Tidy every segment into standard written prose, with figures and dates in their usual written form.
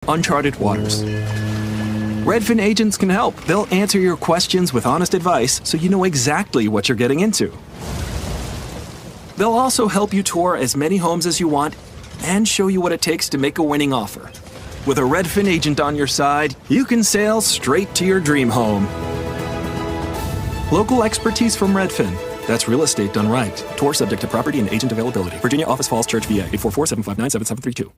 uncharted waters. Redfin agents can help. They'll answer your questions with honest advice so you know exactly what you're getting into. They'll also help you tour as many homes as you want and show you what it takes to make a winning offer. With a Redfin agent on your side, you can sail straight to your dream home. Local expertise from Redfin. That's real estate done right. Tour subject to property and agent availability. Virginia Office Falls Church, VA, 844-759-7732.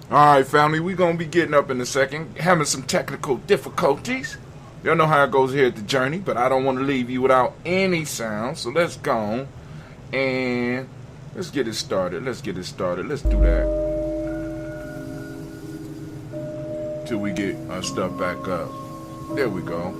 Alright, family, we're going to be getting up in a second, having some technical difficulties. Y'all know how it goes here at the Journey, but I don't want to leave you without any sound, so let's go on and let's get it started. Let's do that till we get our stuff back up. There we go.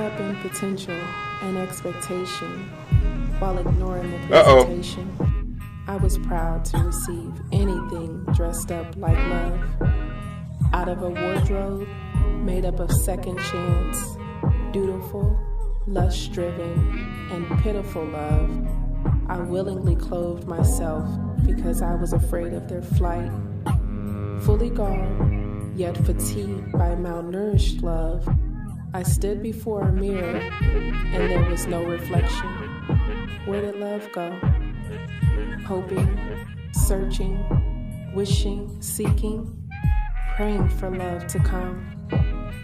up in potential and expectation while ignoring the presentation. I was proud to receive anything dressed up like love. Out of a wardrobe made up of second chance, dutiful, lust-driven, and pitiful love, I willingly clothed myself because I was afraid of their flight. Fully gone, yet fatigued by malnourished love, I stood before a mirror and there was no reflection. Where did love go? Hoping, searching, wishing, seeking, praying for love to come.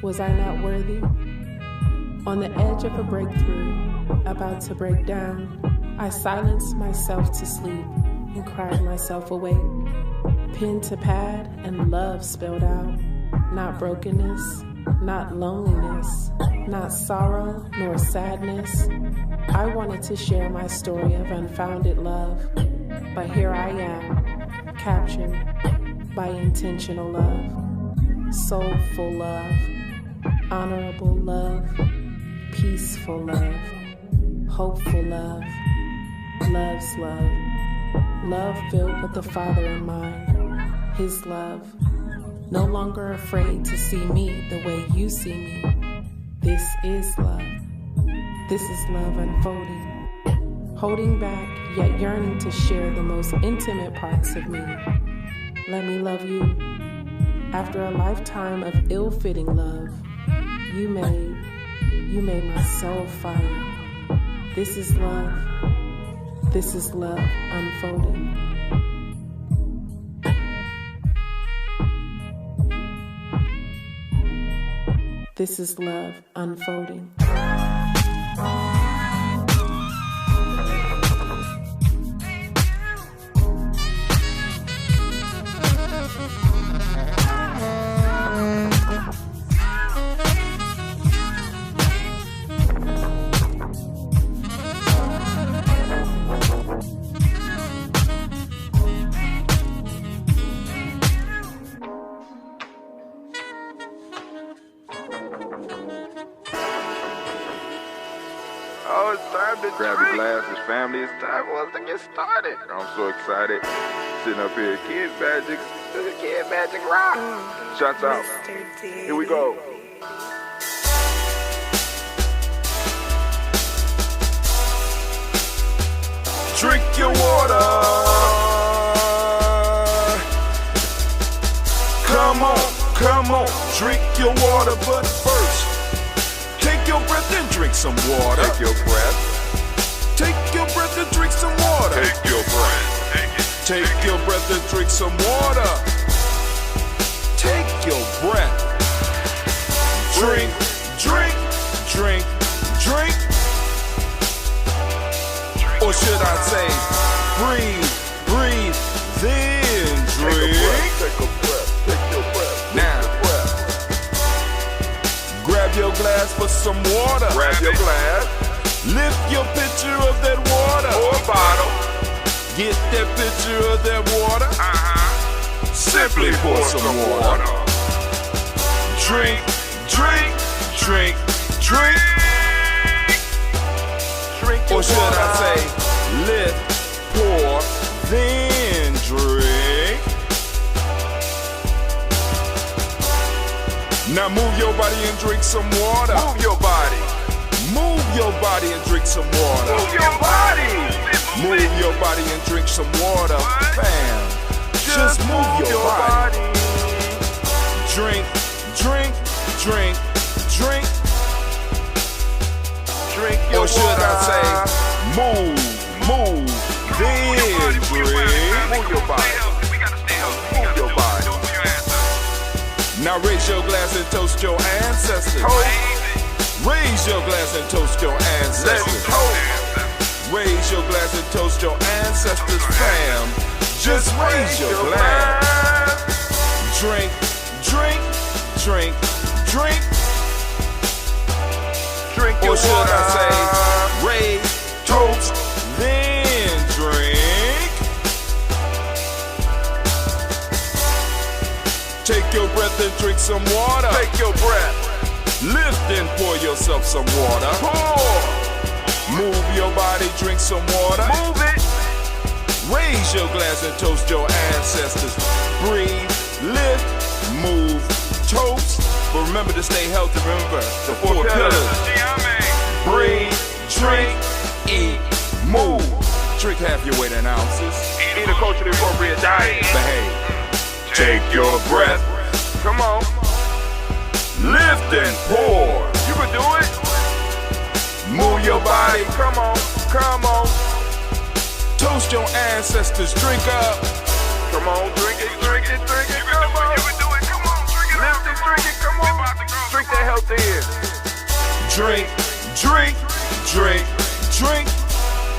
Was I not worthy? On the edge of a breakthrough, about to break down, I silenced myself to sleep and cried myself awake. Pen to pad and love spelled out. Not brokenness, not loneliness, not sorrow nor sadness. I wanted to share my story of unfounded love, but here I am, captured by intentional love, soulful love, honorable love, peaceful love, hopeful love, love's love, love filled with the Father in mind, His love, no longer afraid to see me the way you see me. This is love. This is love unfolding, holding back yet yearning to share the most intimate parts of me. Let me love you. After a lifetime of ill-fitting love, you made my soul fire. This is love. This is love unfolding. This is love unfolding. Oh, it's time to grab your glasses, family. It's time for us to get started. I'm so excited. Sitting up here, Kid Magic Rock. Shots out. Here we go. Drink your water. Come on, drink your water, but first, take your breath and drink some water. Take your breath. Take your breath and drink some water. Take your breath. Take your breath and drink some water. Take your breath. Drink, drink, drink, drink. Or should I say, breathe, then drink. Take a breath. Take your breath. Now, grab your glass for some water. Grab your glass. Lift your pitcher of that water. Or bottle. Get that pitcher of that water. Simply pour some water. Drink, drink, drink, drink. Drink your or should water. I say, lift, pour, then drink. Now move your body and drink some water. Move your body. Move your body and drink some water. Move your body. Move your body and drink some water. Bam. Just move your body. Drink, drink, drink, drink. Drink your or should water. I say, move, then drink. Move your body. Move your body. Now raise your glass and toast your ancestors. Raise your glass and toast your ancestors. Raise your glass and toast your ancestors, fam. Just raise your glass. Drink, drink, drink, drink. Drink your or should water. I say, raise, toast, then drink. Take your breath and drink some water. Take your breath. Lift and pour yourself some water. Pour. Move your body, drink some water. Move it. Raise your glass and toast your ancestors. Breathe, lift, move, toast. But remember to stay healthy. Remember the four pillars. Breathe, drink, eat, move. Drink half your weight in ounces. Eat a culturally appropriate diet. Behave. Take your breath. Come on. Lift and pour. You can do it. Move your body. Come on. Come on. Toast your ancestors. Drink up. Come on. Drink it. Drink it. Drink it. Come on. You can do it. Come on. Drink it. Lift it. Drink it. Come on. Drink that health in. Drink, drink, drink, drink.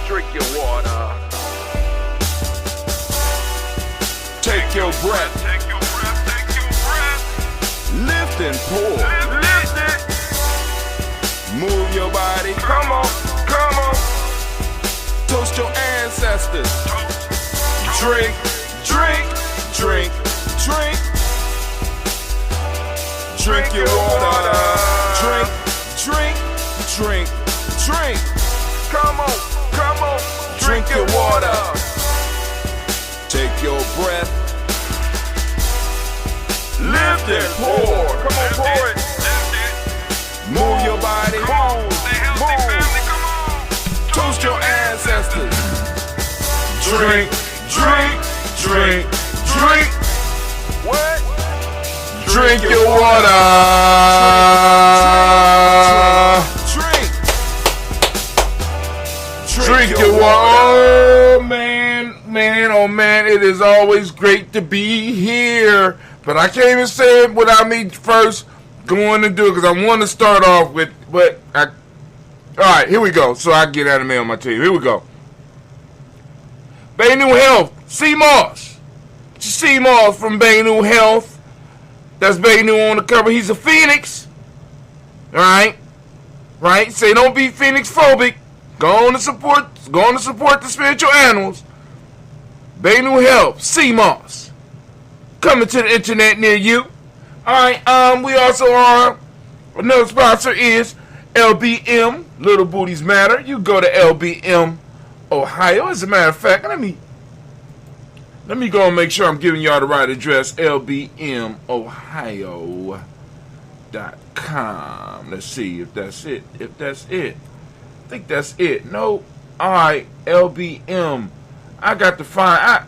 Drink your water. Take your breath. Take your breath. Take your breath. Lift and pour. Lift it. Move your body. Come on. Come on. Toast your ancestors. Drink, drink, drink, drink. Drink your water. Drink, drink, drink, drink. Come on. Come on. Drink your water. Take your breath. Lift and pour. Come on, pour it. Move your body. Move. Move. Toast your ancestors. Drink, drink, drink, drink. What? Drink your water. Drink. Drink your water. Oh man, oh man, it is always great to be here. But I can't even say it without me first going to do it because I want to start off with alright, here we go. So I can get anime on my team. Here we go. Bay New Health, CMOS. CMOS from Bay New Health. That's Bay New on the cover. He's a Phoenix. Alright? Right? Say don't be Phoenix phobic. Go on to support the spiritual animals. Bay New Health, CMOS. Coming to the internet near you. Alright, we also are, another sponsor is LBM, Little Booties Matter. You go to LBM, Ohio. As a matter of fact, let me go and make sure I'm giving y'all the right address. LBMOhio.com. Let's see if that's it. I think that's it. No. Alright, LBM. I got to find.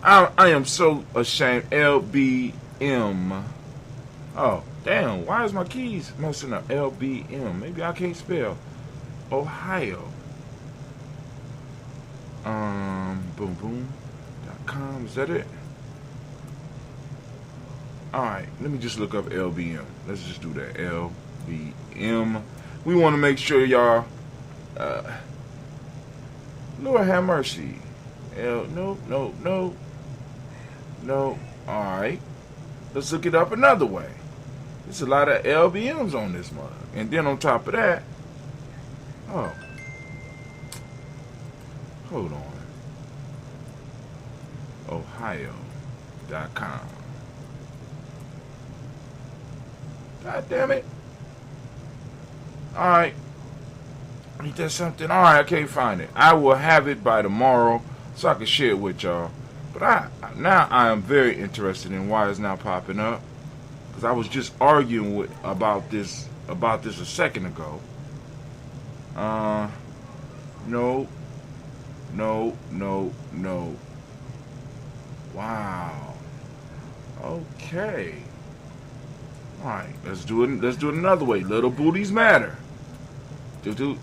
I am so ashamed. LBM. Oh, damn. Why is my keys messing up? LBM. Maybe I can't spell. Ohio. Boom.com. Is that it? Alright, let me just look up LBM. Let's just do that. LBM. We want to make sure y'all. Lord have mercy. No. Alright. Let's look it up another way. There's a lot of LBMs on this mug. And then on top of that. Oh. Hold on. Ohio.com. God damn it. Alright. Ain't that something? Alright, I can't find it. I will have it by tomorrow so I can share it with y'all. But I am very interested in why it's now popping up. Because I was just arguing about this a second ago. No. Wow. Okay. Alright, let's do it another way. Little booties matter. Do.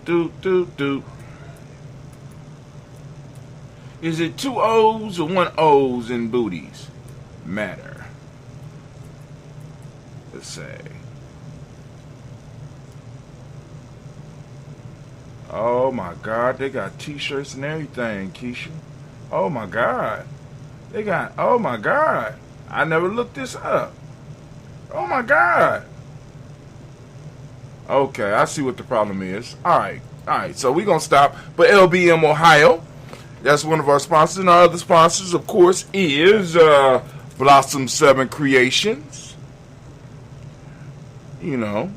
Is it 2 O's or 1 O's in booties? Matter. Let's say. Oh my God, they got t-shirts and everything, Keisha. Oh my God. Oh my God. I never looked this up. Oh my God. Okay, I see what the problem is. Alright, so we're going to stop. But LBM Ohio, that's one of our sponsors. And our other sponsors, of course, is Blossom 7 Creations. You know,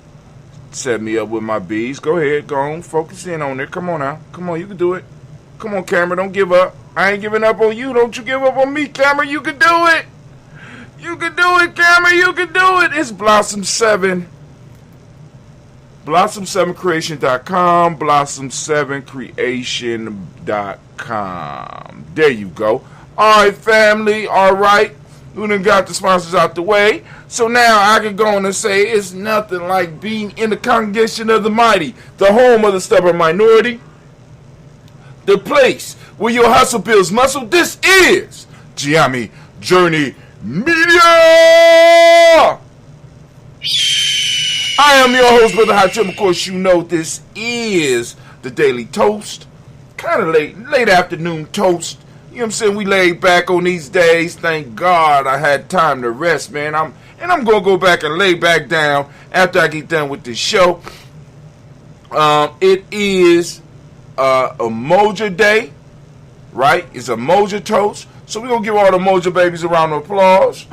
set me up with my bees. Go ahead, go on, focus in on it. Come on now. Come on, you can do it. Come on, camera, don't give up. I ain't giving up on you. Don't you give up on me, camera. You can do it. You can do it, camera. You can do it. It's Blossom 7. Blossom7creation.com. Blossom7creation.com. There you go. All right, family. All right. We done got the sponsors out the way. So now I can go on and say it's nothing like being in the congregation of the mighty, the home of the stubborn minority, the place where your hustle builds muscle. This is Giami Journey Media. I am your host, Brother Hot Tip. Of course, you know this is the Daily Toast. Kind of late afternoon toast. You know what I'm saying? We laid back on these days. Thank God I had time to rest, man. I'm going to go back and lay back down after I get done with this show. It is Umoja Day, right? It's Umoja Toast. So we're going to give all the Umoja babies a round of applause.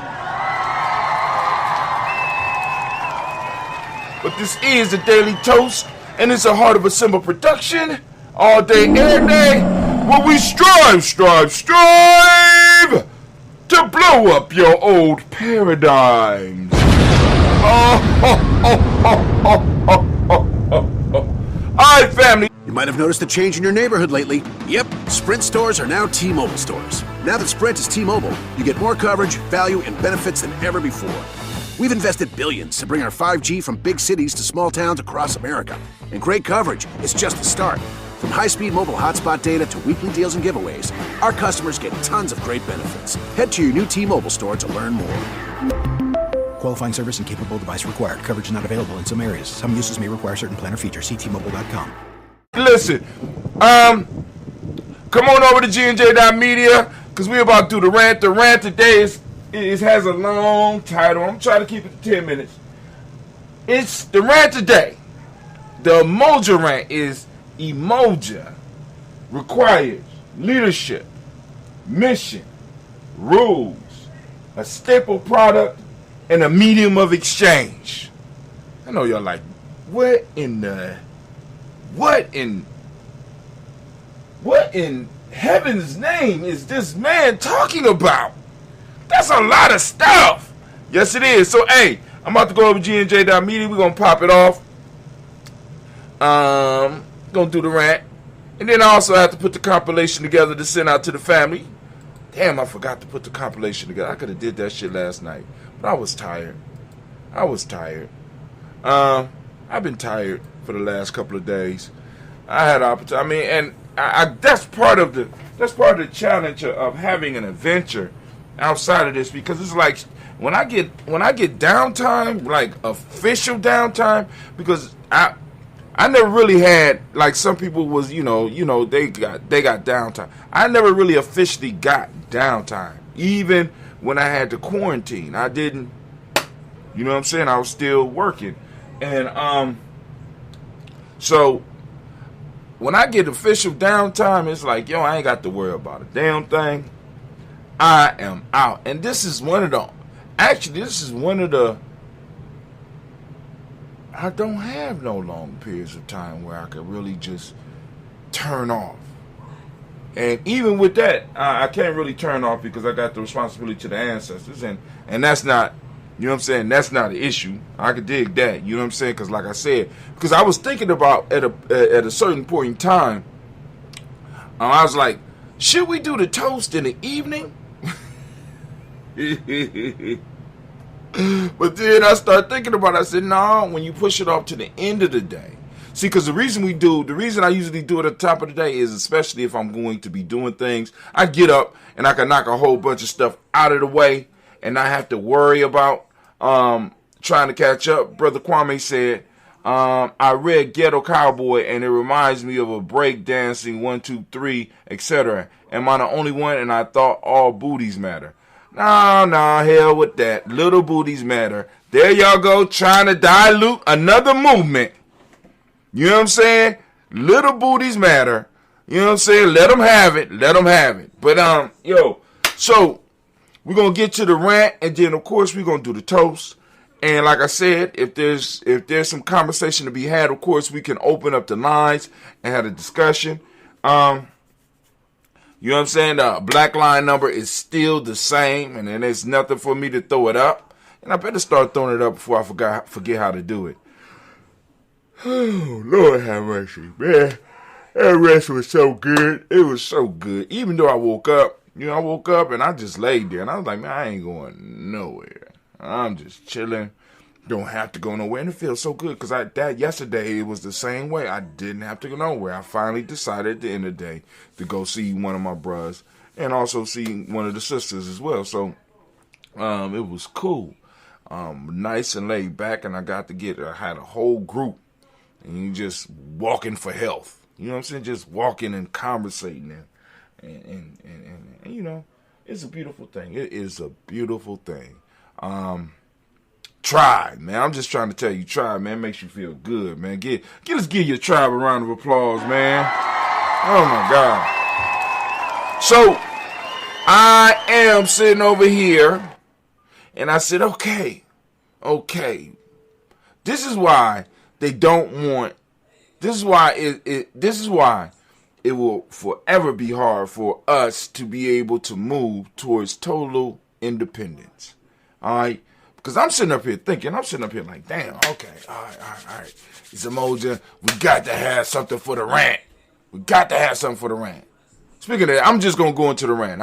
But this is the Daily Toast, and it's a Heart of a Symbol production. All day, every day, where we strive to blow up your old paradigms. Alright, family. You might have noticed a change in your neighborhood lately. Yep, Sprint stores are now T-Mobile stores. Now that Sprint is T-Mobile, you get more coverage, value, and benefits than ever before. We've invested billions to bring our 5G from big cities to small towns across America. And great coverage is just the start. From high-speed mobile hotspot data to weekly deals and giveaways, our customers get tons of great benefits. Head to your new T-Mobile store to learn more. Qualifying service and capable device required. Coverage not available in some areas. Some uses may require certain plan or features. See T-Mobile.com. Listen, come on over to GNJ.media, because we're about to do the rant. The rant today has a long title. I'm trying to keep it to 10 minutes. It's the rant today. The Umoja rant is Umoja requires leadership, mission, rules, a staple product, and a medium of exchange. I know y'all like, what in heaven's name is this man talking about? That's a lot of stuff. Yes, it is. So, hey, I'm about to go over to GNJ.media. We're going to pop it off. Going to do the rant. And then I also have to put the compilation together to send out to the family. Damn, I forgot to put the compilation together. I could have did that shit last night. But I was tired. I've been tired for the last couple of days. I had opportunity. I mean, and I that's part of the challenge of having an adventure outside of this, because it's like when I get downtime, like official downtime, because I never really had, like some people was, they got downtime. I never really officially got downtime. Even when I had to quarantine, I didn't, you know what I'm saying? I was still working. And so when I get official downtime, it's like, yo, I ain't got to worry about a damn thing. I am out. And this is one of the I don't have no long periods of time where I could really just turn off. And even with that, I can't really turn off because I got the responsibility to the ancestors. And that's not, you know what I'm saying, that's not an issue. I could dig that, you know what I'm saying? Because like I said, because I was thinking about at a certain point in time, I was like, should we do the toast in the evening? But then I started thinking about it. I said, no, when you push it off to the end of the day. See, because the reason I usually do it at the top of the day is, especially if I'm going to be doing things, I get up and I can knock a whole bunch of stuff out of the way and not have to worry about trying to catch up. Brother Kwame said, I read Ghetto Cowboy and it reminds me of a break dancing 1, 2, 3, etc. Am I the only one? And I thought all booties matter. No, hell with that. Little booties matter. There y'all go, trying to dilute another movement. You know what I'm saying? Little booties matter. You know what I'm saying? Let them have it. But, so we're going to get to the rant, and then, of course, we're going to do the toast. And like I said, if there's some conversation to be had, of course, we can open up the lines and have a discussion. You know what I'm saying? The black line number is still the same, and then there's nothing for me to throw it up. And I better start throwing it up before I forget how to do it. Oh, Lord have mercy, man. That rest was so good. It was so good. Even though I woke up, I woke up and I just laid there. And I was like, man, I ain't going nowhere. I'm just chilling. Don't have to go nowhere. And it feels so good because yesterday it was the same way. I didn't have to go nowhere. I finally decided at the end of the day to go see one of my bros and also see one of the sisters as well. So it was cool. Nice and laid back. And I had a whole group. And you just walking for health. You know what I'm saying? Just walking and conversating. And it's a beautiful thing. It is a beautiful thing. Try, man. I'm just trying to tell you, try, man. Makes you feel good, man. Let's give your tribe a round of applause, man. Oh my God. So I am sitting over here, and I said, okay. This is why they don't want. This is why it will forever be hard for us to be able to move towards total independence. All right. Because I'm sitting up here thinking, like, damn, okay, all right. It's Umoja. We got to have something for the rant. Speaking of that, I'm just going to go into the rant.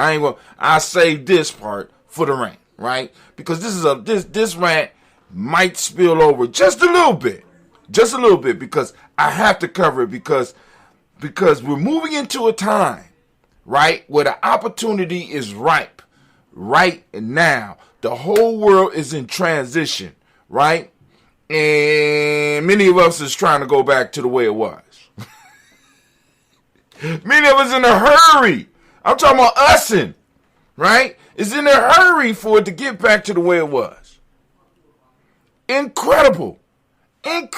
I saved this part for the rant, right? Because this rant might spill over just a little bit. Because I have to cover it because we're moving into a time, right, where the opportunity is ripe right now. The whole world is in transition, right? And many of us is trying to go back to the way it was. Many of us in a hurry. I'm talking about using, right? Is in a hurry for it to get back to the way it was. Incredible. I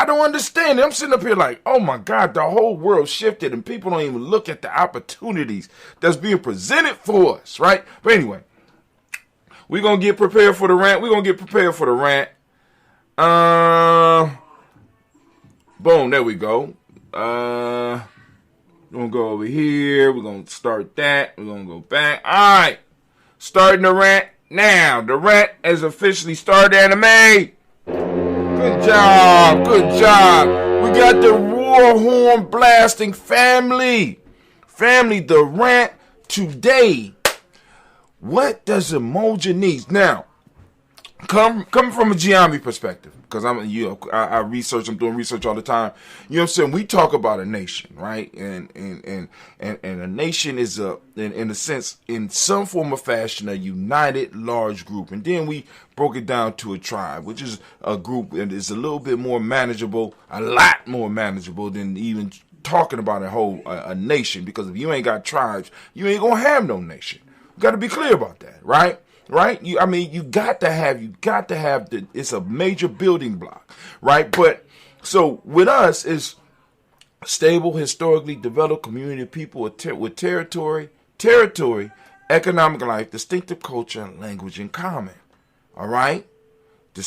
don't understand it. I'm sitting up here like, oh my God, the whole world shifted and people don't even look at the opportunities that's being presented for us, right? But anyway. We're going to get prepared for the rant. Boom, there we go. We're going to go over here. We're going to start that. We're going to go back. All right. Starting the rant now. The rant is officially started, anime. Good job. We got the war horn blasting family. The rant today. What does Umoja need? Now, come from a Giambi perspective, because I research. I'm doing research all the time. You know what I'm saying? We talk about a nation, right? And a nation is in a sense, in some form or fashion, a united large group. And then we broke it down to a tribe, which is a group that is a little bit more manageable, a lot more manageable than even talking about a nation. Because if you ain't got tribes, you ain't gonna have no nation. Got to be clear about that, right? You got to have it's a major building block, right? But so with us is stable, historically developed community of people with territory, economic life, distinctive culture, and language in common. All right, you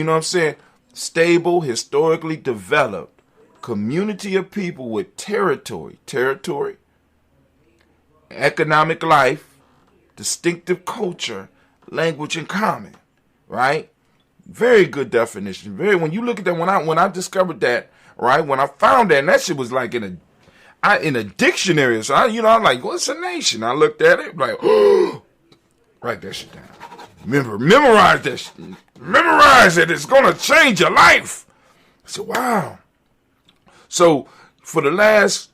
know what I'm saying? Stable, historically developed community of people with territory. Economic life, distinctive culture, language in common, right? Very good definition. When you look at that, when I discovered that, right? When I found that, and that shit was like in a dictionary. So I'm like, what's a nation? I looked at it, like, oh, write that shit down. Memorize that shit. Memorize it. It's gonna change your life. I said, wow. So for the last,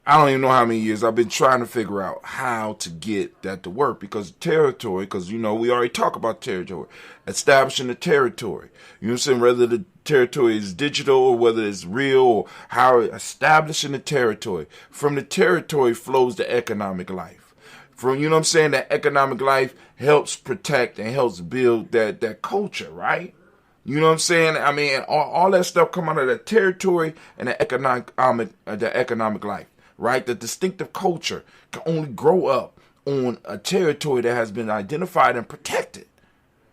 I don't even know how many years I've been trying to figure out how to get that to work, because we already talk about territory, establishing the territory. You know what I'm saying? Whether the territory is digital or whether it's real, or how establishing the territory. From the territory flows the economic life. From, you know what I'm saying, that economic life helps protect and helps build that culture, right? You know what I'm saying? I mean, all that stuff come out of the territory and the economic life. Right? The distinctive culture can only grow up on a territory that has been identified and protected.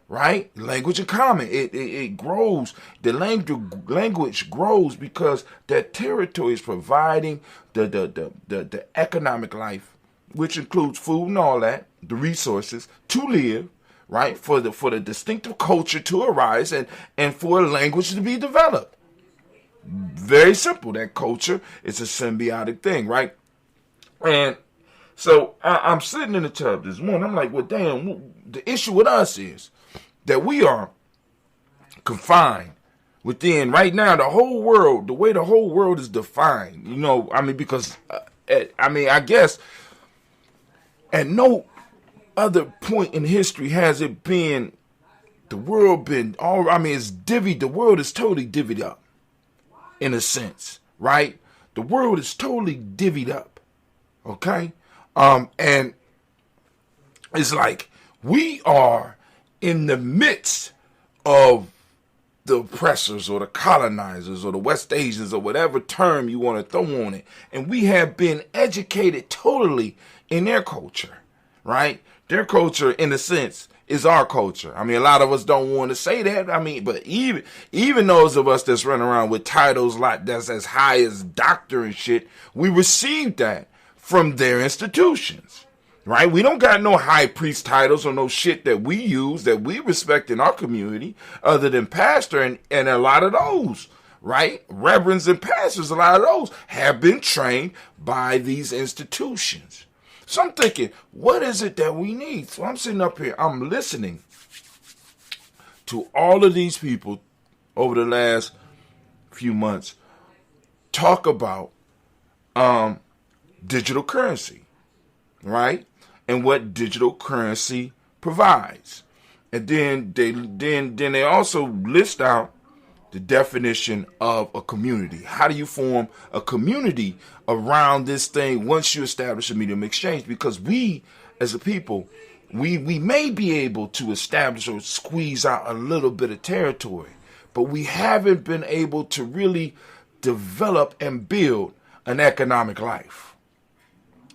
right? Language in common. It grows. The language grows because that territory is providing the economic life, which includes food and all that, the resources to live, right? For the distinctive culture to arise and for a language to be developed. Very simple. That culture is a symbiotic thing, right? And so I'm sitting in the tub this morning. I'm like, well, damn, the issue with us is that we are confined within, right now, the whole world, the way the whole world is defined, you know, I mean, because, I guess at no other point in history has it been, the world been, it's divvied, the world is totally divvied up, in a sense, right? The world is totally divvied up, okay? And it's like we are in the midst of the oppressors or the colonizers or the West Asians or whatever term you want to throw on it. And we have been educated totally in their culture, right? Their culture, in a sense, is our culture. I mean, a lot of us don't want to say that. I mean, but even those of us that's running around with titles like that's as high as doctor and shit, we received that from their institutions, right? We don't got no high priest titles or no shit that we use that we respect in our community other than pastor, and a lot of those, right? Reverends and pastors, a lot of those have been trained by these institutions. So I'm thinking, what is it that we need? So I'm sitting up here, I'm listening to all of these people over the last few months talk about digital currency, right? And what digital currency provides. And then they also list out the definition of a community. How do you form a community around this thing once you establish a medium of exchange? Because we, as a people, we may be able to establish or squeeze out a little bit of territory, but we haven't been able to really develop and build an economic life.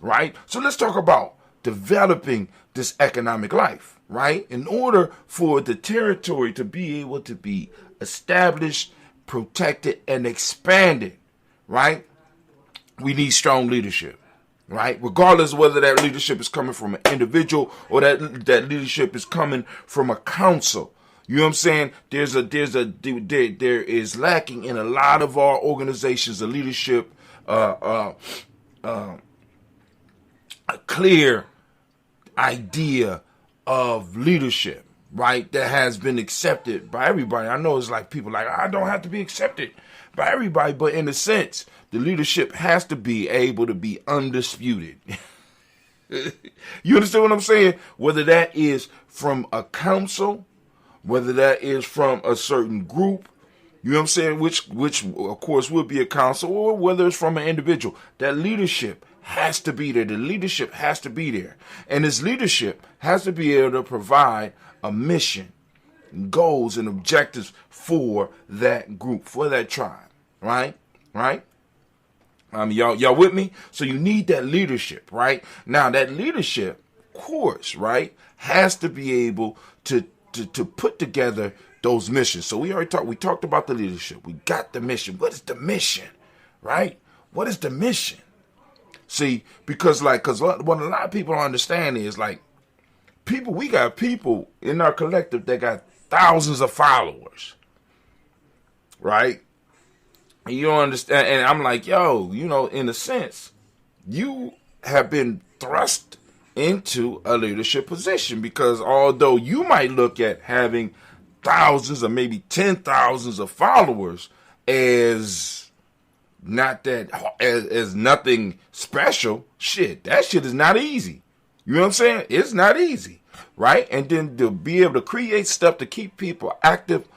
Right? So let's talk about developing this economic life, right? In order for the territory to be able to be established, protected, and expanded, right? We need strong leadership, right? Regardless of whether that leadership is coming from an individual or that leadership is coming from a council. You know what I'm saying? There is lacking in a lot of our organizations, a leadership, a clear idea of leadership, right? That has been accepted by everybody. I know it's like people like, I don't have to be accepted by everybody, but in a sense, the leadership has to be able to be undisputed. You understand what I'm saying? Whether that is from a council, whether that is from a certain group, you know what I'm saying, which of course would be a council, or whether it's from an individual, that leadership has to be there. The leadership has to be there. And this leadership has to be able to provide a mission, goals, and objectives for that group, for that tribe. Right? Right? Y'all with me? So you need that leadership, right? Now that leadership, of course, right, has to be able to put together those missions. So we talked about the leadership. We got the mission. What is the mission? Right? What is the mission? See, because what a lot of people don't understand is we got people in our collective that got thousands of followers, right? And you don't understand. And I'm like, yo, in a sense, you have been thrust into a leadership position because although you might look at having thousands or maybe 10,000s of followers as as nothing special, that shit is not easy. You know what I'm saying? It's not easy, right? And then to be able to create stuff to keep people active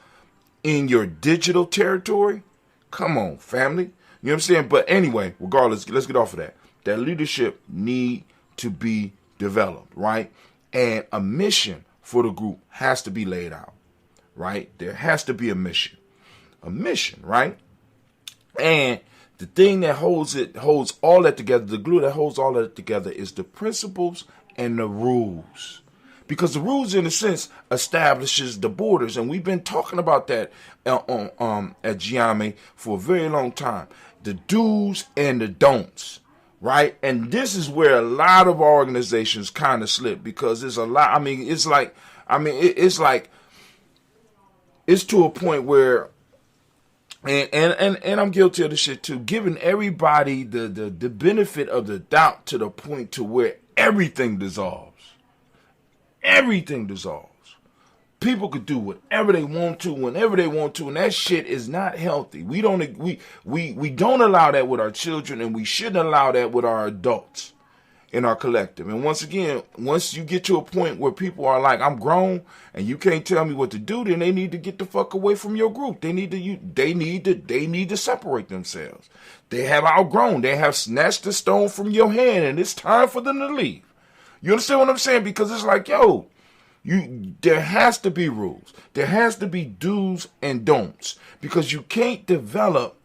in your digital territory, come on, family. You know what I'm saying? But anyway, regardless, let's get off of that. That leadership need to be developed, right? And a mission for the group has to be laid out, right? There has to be a mission, right? And the thing that holds all that together, the glue that holds all that together is the principles and the rules. Because the rules, in a sense, establishes the borders. And we've been talking about that at Giame for a very long time. The do's and the don'ts, right? And this is where a lot of organizations kind of slip, because there's a lot. It's to a point where, and I'm guilty of the shit too, giving everybody the benefit of the doubt to the point to where everything dissolves. Everything dissolves. People could do whatever they want to, whenever they want to, and that shit is not healthy. We don't allow that with our children, and we shouldn't allow that with our adults in our collective. And once again, once you get to a point where people are like, I'm grown and you can't tell me what to do, then they need to get the fuck away from your group. They need to separate themselves. They have outgrown. They have snatched the stone from your hand, and it's time for them to leave. You understand what I'm saying? Because it's like, yo, there has to be rules. There has to be do's and don'ts, because you can't develop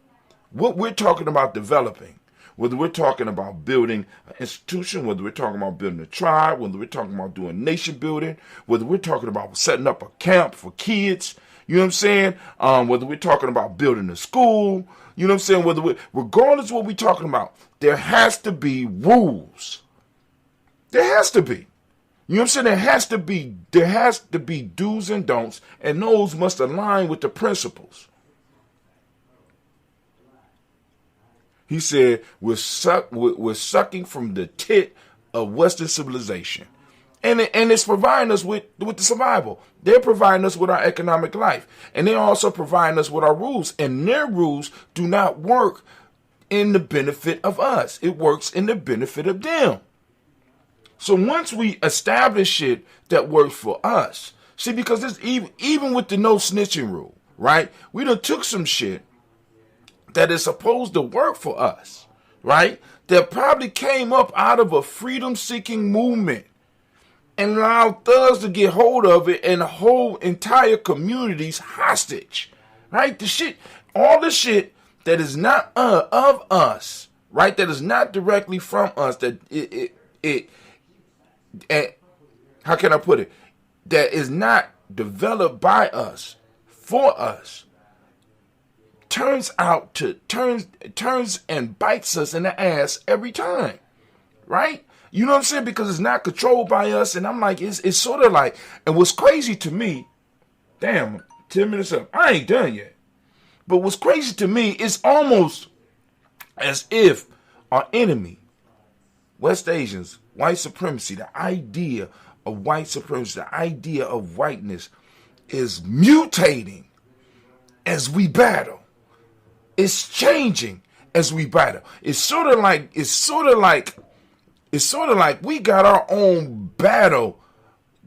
what we're talking about developing. Whether we're talking about building an institution, whether we're talking about building a tribe, whether we're talking about doing nation building, whether we're talking about setting up a camp for kids, you know what I'm saying? Whether we're talking about building a school, you know what I'm saying? Regardless of what we're talking about, there has to be rules. There has to be. You know what I'm saying? There has to be do's and don'ts, and those must align with the principles. He said, we're sucking from the tit of Western civilization. And it's providing us with the survival. They're providing us with our economic life. And they're also providing us with our rules. And their rules do not work in the benefit of us. It works in the benefit of them. So once we establish shit that works for us, see, because this, even with the no snitching rule, right? We done took some shit that is supposed to work for us, right? That probably came up out of a freedom-seeking movement and allowed thugs to get hold of it and hold entire communities hostage, right? All the shit that is not of us, right? That is not directly from us, that how can I put it? That is not developed by us, for us, turns and bites us in the ass every time, right? You know what I'm saying? Because it's not controlled by us. And I'm like, it's sort of like, and what's crazy to me, damn, 10 minutes up, I ain't done yet. But what's crazy to me is almost as if our enemy, West Asians, white supremacy, the idea of white supremacy, the idea of whiteness is mutating as we battle. It's changing as we battle. It's sort of like we got our own battle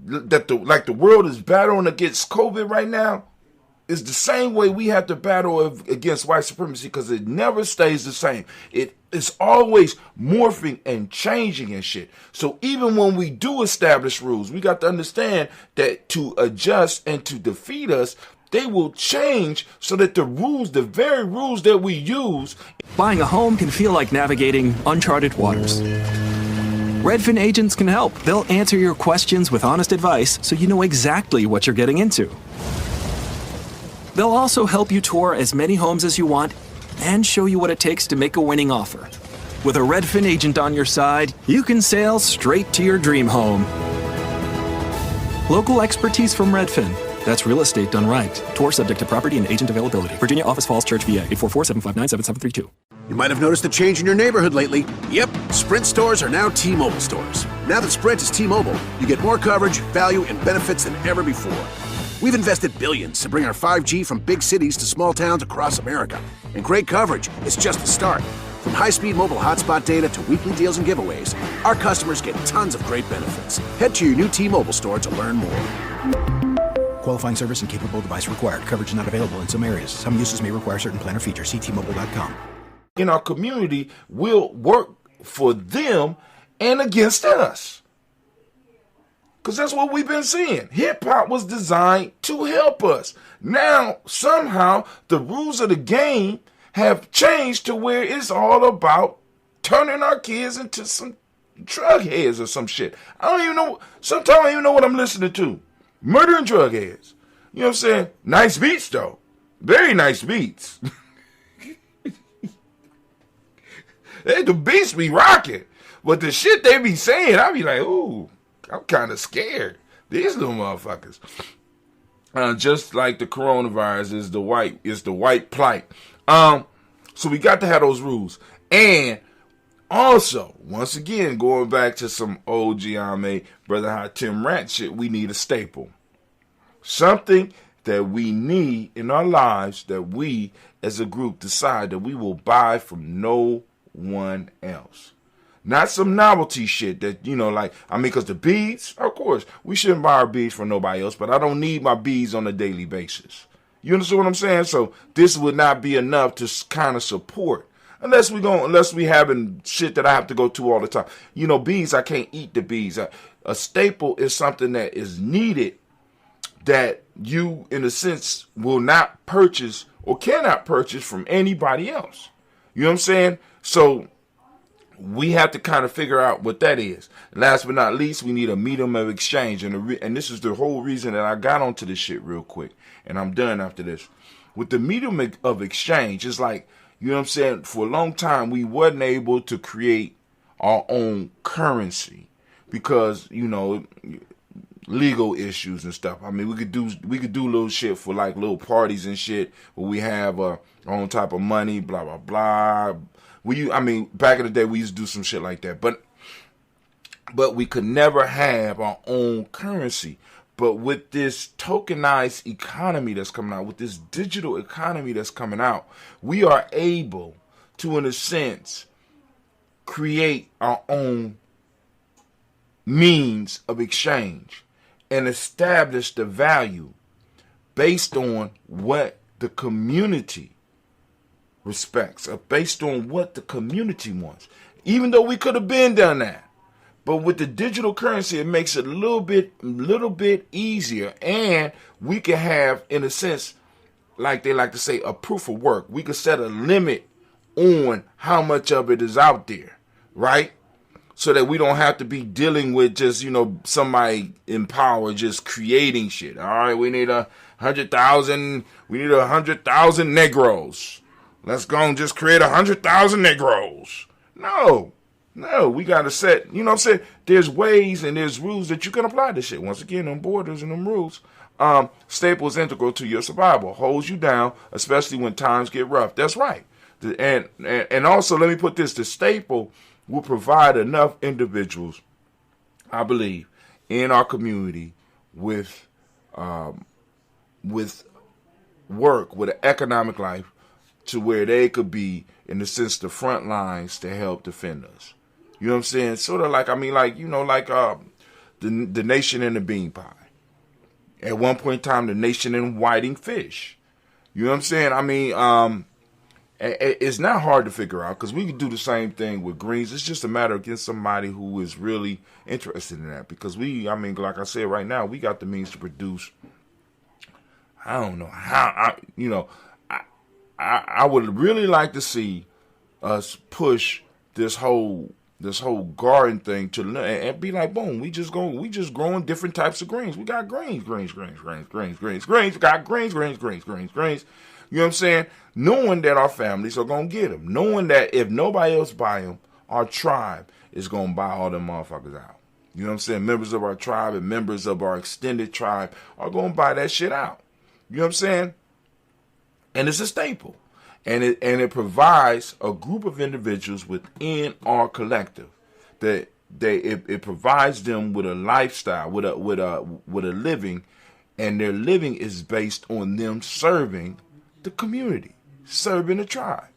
that the world is battling against COVID right now. It's the same way we have to battle against white supremacy, because it never stays the same. It's always morphing and changing and shit. So even when we do establish rules, we got to understand that to adjust and to defeat us, they will change so that the very rules that we use. Buying a home can feel like navigating uncharted waters. Redfin agents can help. They'll answer your questions with honest advice so you know exactly what you're getting into. They'll also help you tour as many homes as you want and show you what it takes to make a winning offer. With a Redfin agent on your side, you can sail straight to your dream home. Local expertise from Redfin. That's real estate done right. Tour subject to property and agent availability. Virginia Office Falls Church, VA, 844-759-7732. You might have noticed a change in your neighborhood lately. Yep, Sprint stores are now T-Mobile stores. Now that Sprint is T-Mobile, you get more coverage, value, and benefits than ever before. We've invested billions to bring our 5G from big cities to small towns across America. And great coverage is just the start. From high-speed mobile hotspot data to weekly deals and giveaways, our customers get tons of great benefits. Head to your new T-Mobile store to learn more. Qualifying service and capable device required. Coverage not available in some areas. Some uses may require certain plan or features. See T-Mobile.com. In our community will work for them and against us. Because that's what we've been seeing. Hip-hop was designed to help us. Now, somehow, the rules of the game have changed to where it's all about turning our kids into some drug heads or some shit. I don't even know. Sometimes I don't even know what I'm listening to. Murder and drug heads. You know what I'm saying? Nice beats, though. Very nice beats. The beats be rocking. But the shit they be saying, I be like, ooh, I'm kind of scared. These little motherfuckers. Just like the coronavirus is the white plight. So we got to have those rules. And also, once again, going back to some old Giame, Brother Hot Tim Rant shit, we need a staple. Something that we need in our lives that we as a group decide that we will buy from no one else. Not some novelty shit that, you know, like, I mean, because the beads, of course, we shouldn't buy our beads from nobody else, but I don't need my beads on a daily basis. You understand what I'm saying? So this would not be enough to kind of support. Unless we having shit that I have to go to all the time. You know, beads, I can't eat the beads. A staple is something that is needed that you, in a sense, will not purchase or cannot purchase from anybody else. You know what I'm saying? So we have to kind of figure out what that is. Last but not least, we need a medium of exchange. And this is the whole reason that I got onto this shit real quick. And I'm done after this. With the medium of exchange, it's like, you know what I'm saying? For a long time, we wasn't able to create our own currency because, you know, legal issues and stuff. I mean, we could do little shit for like little parties and shit where we have our own type of money, blah, blah, blah. Back in the day, we used to do some shit like that. But we could never have our own currency. But with this tokenized economy that's coming out, with this digital economy that's coming out, we are able to, in a sense, create our own means of exchange and establish the value based on what the community respects, or based on what the community wants. Even though we could have been done that. But with the digital currency, it makes it a little bit easier. And we can have, in a sense, like they like to say, a proof of work. We can set a limit on how much of it is out there, right? So that we don't have to be dealing with just, you know, somebody in power just creating shit. All right, we need 100,000. We need 100,000 Negroes. Let's go and just create 100,000 Negroes. No, we got to set, you know what I'm saying? There's ways and there's rules that you can apply to shit. Once again, them borders and them rules. Staple is integral to your survival. Holds you down, especially when times get rough. That's right. And also, let me put this, the staple will provide enough individuals, I believe, in our community with work, with an economic life, to where they could be, in the sense, the front lines to help defend us. You know what I'm saying? Sort of like, the nation in the bean pie. At one point in time, the nation in whiting fish. You know what I'm saying? It's not hard to figure out because we can do the same thing with greens. It's just a matter of getting somebody who is really interested in that. Because like I said, right now, we got the means to produce. I don't know how, I would really like to see us push this whole garden thing to and be like, boom, we just growing different types of greens. We got greens. We got greens. You know what I'm saying? Knowing that our families are gonna get them, knowing that if nobody else buy them, our tribe is gonna buy all them motherfuckers out. You know what I'm saying? Members of our tribe and members of our extended tribe are gonna buy that shit out. You know what I'm saying? And it's a staple. And it provides a group of individuals within our collective that it provides them with a lifestyle, with a living, and their living is based on them serving the community, serving the tribe.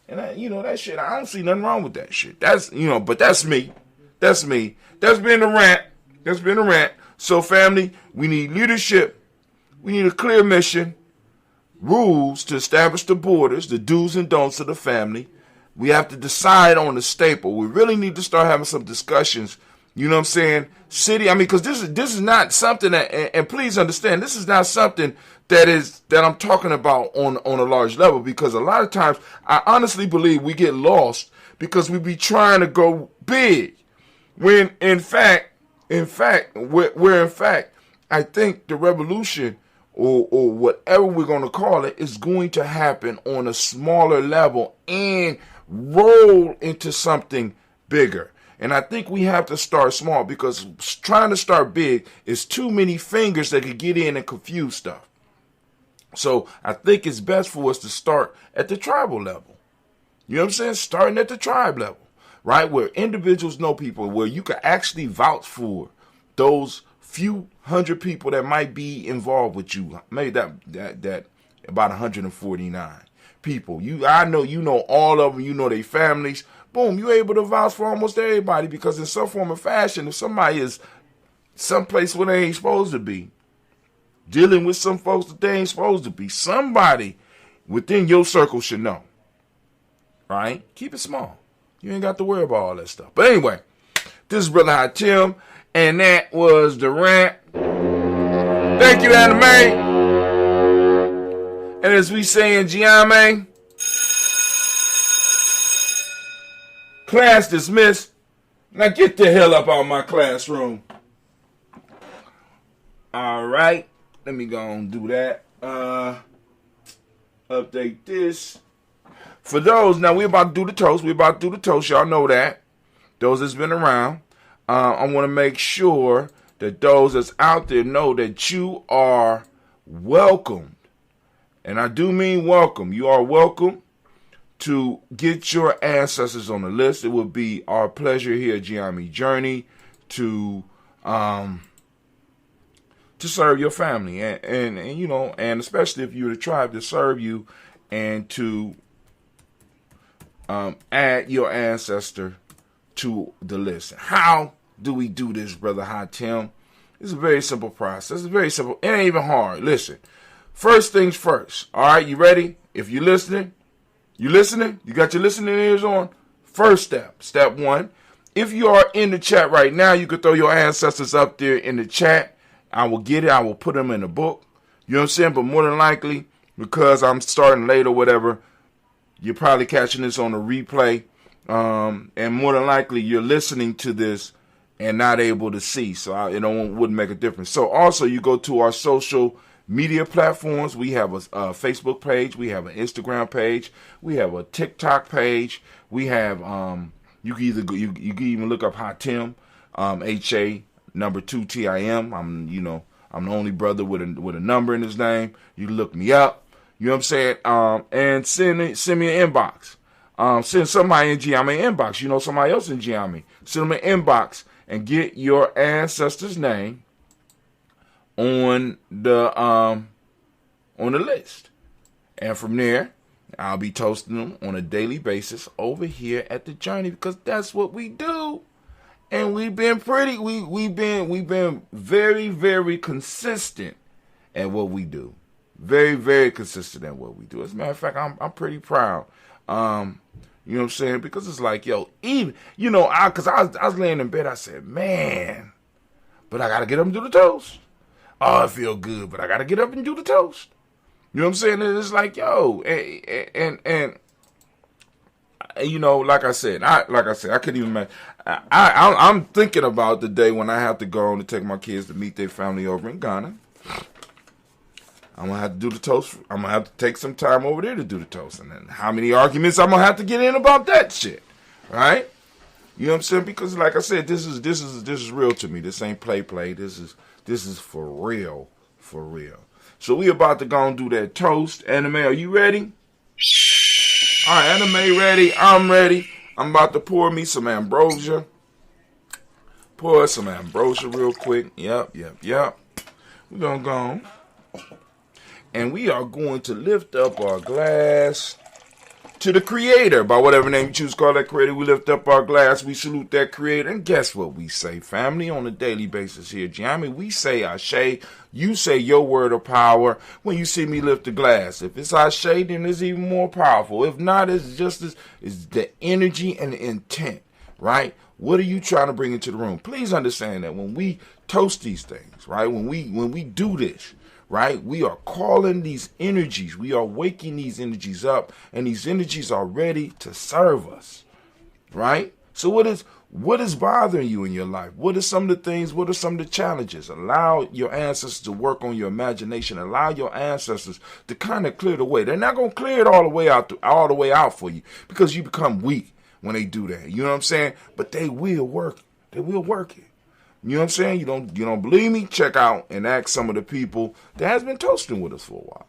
And that shit, I don't see nothing wrong with that shit. But that's me. That's been a rant. So family, we need leadership. We need a clear mission. Rules to establish the borders, the do's and don'ts of the family. We have to decide on the staple. We really need to start having some discussions. You know what I'm saying? City, because this is not something that, and please understand, this is not something that I'm talking about on a large level, because a lot of times I honestly believe we get lost because we be trying to go big. When in fact, I think the revolution or whatever we're going to call it is going to happen on a smaller level and roll into something bigger. And I think we have to start small, because trying to start big is too many fingers that could get in and confuse stuff. So I think it's best for us to start at the tribal level. You know what I'm saying? Starting at the tribe level, right? Where individuals know people, where you can actually vouch for those few hundred people that might be involved with you. Maybe that about 149 people. I know you know all of them. You know their families. Boom, you're able to vouch for almost everybody, because in some form or fashion, if somebody is someplace where they ain't supposed to be, dealing with some folks that they ain't supposed to be, somebody within your circle should know. Right? Keep it small. You ain't got to worry about all that stuff. But anyway, this is Brother Hot Tim, and that was the rant. Thank you, Anime. And as we say in Giame, class dismissed. Now get the hell up out of my classroom. All right. Let me go and do that. Update this. For those, now we're about to do the toast. Y'all know that. Those that's been around. I want to make sure that those that's out there know that you are welcomed. And I do mean welcome. You are welcome to get your ancestors on the list. It would be our pleasure here at Giami Journey to serve your family, and you know, and especially if you're the tribe, to serve you and to add your ancestor to the list. How do we do this, Brother Hot Tim? It's a very simple process. It's very simple. It ain't even hard. Listen, first things first. All right, you ready? If you're listening, you listening? You got your listening ears on? First step. Step one. If you are in the chat right now, you could throw your ancestors up there in the chat. I will get it. I will put them in the book. You know what I'm saying? But more than likely, because I'm starting late or whatever, you're probably catching this on a replay. And more than likely, you're listening to this and not able to see. So it wouldn't make a difference. So also, you go to our social media platforms. We have a Facebook page. We have an Instagram page. We have a TikTok page. We have you can even look up Hot Tim, HA number 2 TIM. I'm the only brother with a number in his name. You look me up. You know what I'm saying? And send me an inbox. Send somebody in Giami inbox. You know somebody else in Giami. Send them an inbox and get your ancestor's name on the list. And from there, I'll be toasting them on a daily basis over here at the Journey, because that's what we do. And we've been we've been very, very consistent at what we do. Very, very consistent at what we do. As a matter of fact, I'm pretty proud. You know what I'm saying? Because it's like, yo, even, you know, I was laying in bed, I said, man, but I got to get up and do the toast. Oh, I feel good, but I got to get up and do the toast. You know what I'm saying? And it's like, yo, and you know, like I said, I couldn't even imagine. I'm thinking about the day when I have to go on to take my kids to meet their family over in Ghana. I'm going to have to do the toast. I'm going to have to take some time over there to do the toast. And then how many arguments I'm going to have to get in about that shit. Right? You know what I'm saying? Because like I said, this is real to me. This ain't play. This is for real. For real. So we about to go and do that toast. Anime, are you ready? All right, Anime ready. I'm ready. I'm about to pour me some ambrosia. Pour some ambrosia real quick. Yep. We're going to go on. And we are going to lift up our glass to the Creator. By whatever name you choose to call that Creator, we lift up our glass. We salute that Creator. And guess what we say, family, on a daily basis here, Giami? We say Ashe. You say your word of power when you see me lift the glass. If it's Ashe, then it's even more powerful. If not, it's just it's the energy and the intent, right? What are you trying to bring into the room? Please understand that when we toast these things, right? When we do this, right? We are calling these energies. We are waking these energies up, and these energies are ready to serve us, right? So what is bothering you in your life? What are some of the things? What are some of the challenges? Allow your ancestors to work on your imagination. Allow your ancestors to kind of clear the way. They're not going to clear it all the way out for you, because you become weak when they do that. You know what I'm saying? But they will work. They will work it. You know what I'm saying? You don't believe me? Check out and ask some of the people that has been toasting with us for a while.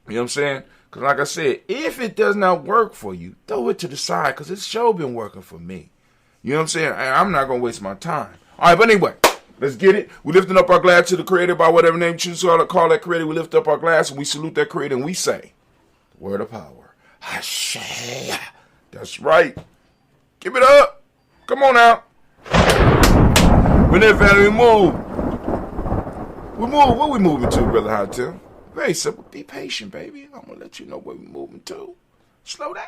You know what I'm saying? Because like I said, if it does not work for you, throw it to the side, because it's sure been working for me. You know what I'm saying? I'm not going to waste my time. All right, but anyway, let's get it. We're lifting up our glass to the Creator by whatever name you choose to call that Creator. We lift up our glass and we salute that Creator and we say, word of power. Hashay. That's right. Give it up. Come on now. When that family move. We move. Where we moving to, Brother Hot Tim? Very simple. Be patient, baby. I'm going to let you know where we're moving to. Slow down.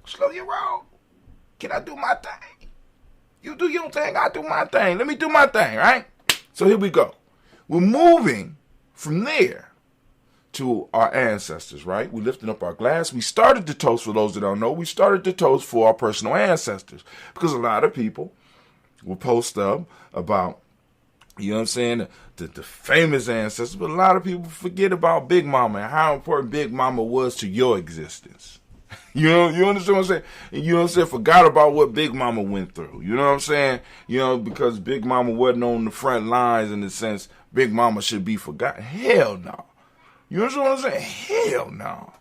Slow your roll. Can I do my thing? You do your thing, I do my thing. Let me do my thing, right? So here we go. We're moving from there to our ancestors, right? We're lifting up our glass. We started the toast, for those that don't know. We started the toast for our personal ancestors, because a lot of people will post up about, you know what I'm saying, the famous ancestors, but a lot of people forget about Big Mama and how important Big Mama was to your existence. You understand what I'm saying? You know what I'm saying? Forgot about what Big Mama went through. You know what I'm saying? You know, because Big Mama wasn't on the front lines in the sense Big Mama should be forgotten. Hell no. You understand what I'm saying? Hell no.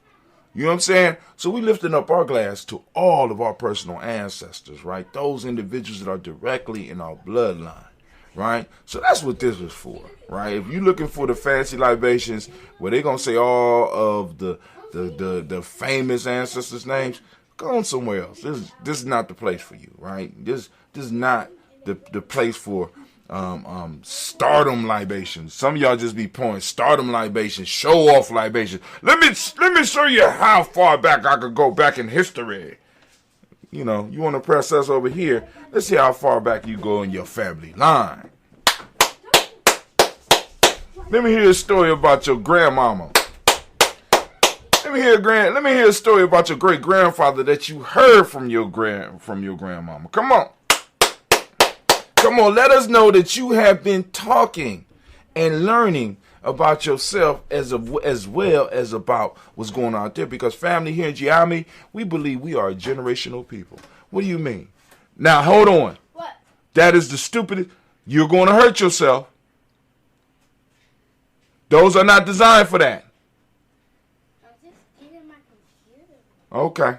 You know what I'm saying? So we lifting up our glass to all of our personal ancestors, right? Those individuals that are directly in our bloodline, right? So that's what this was for, right? If you're looking for the fancy libations where they're going to say all of the famous ancestors' names, go on somewhere else. This is not the place for you, right? This is not the place for stardom libations. Some of y'all just be pouring stardom libations, show off libations. Let me show you how far back I could go back in history. You know, you want to press us over here. Let's see how far back you go in your family line. Let me hear a story about your grandmama. Let me hear a story about your great grandfather that you heard from your grandmama. Come on. Come on, let us know that you have been talking and learning about yourself as well as about what's going on out there. Because family, here in Giami, we believe we are a generational people. What do you mean? Now, hold on. What? That is the stupidest. You're going to hurt yourself. Those are not designed for that. Okay.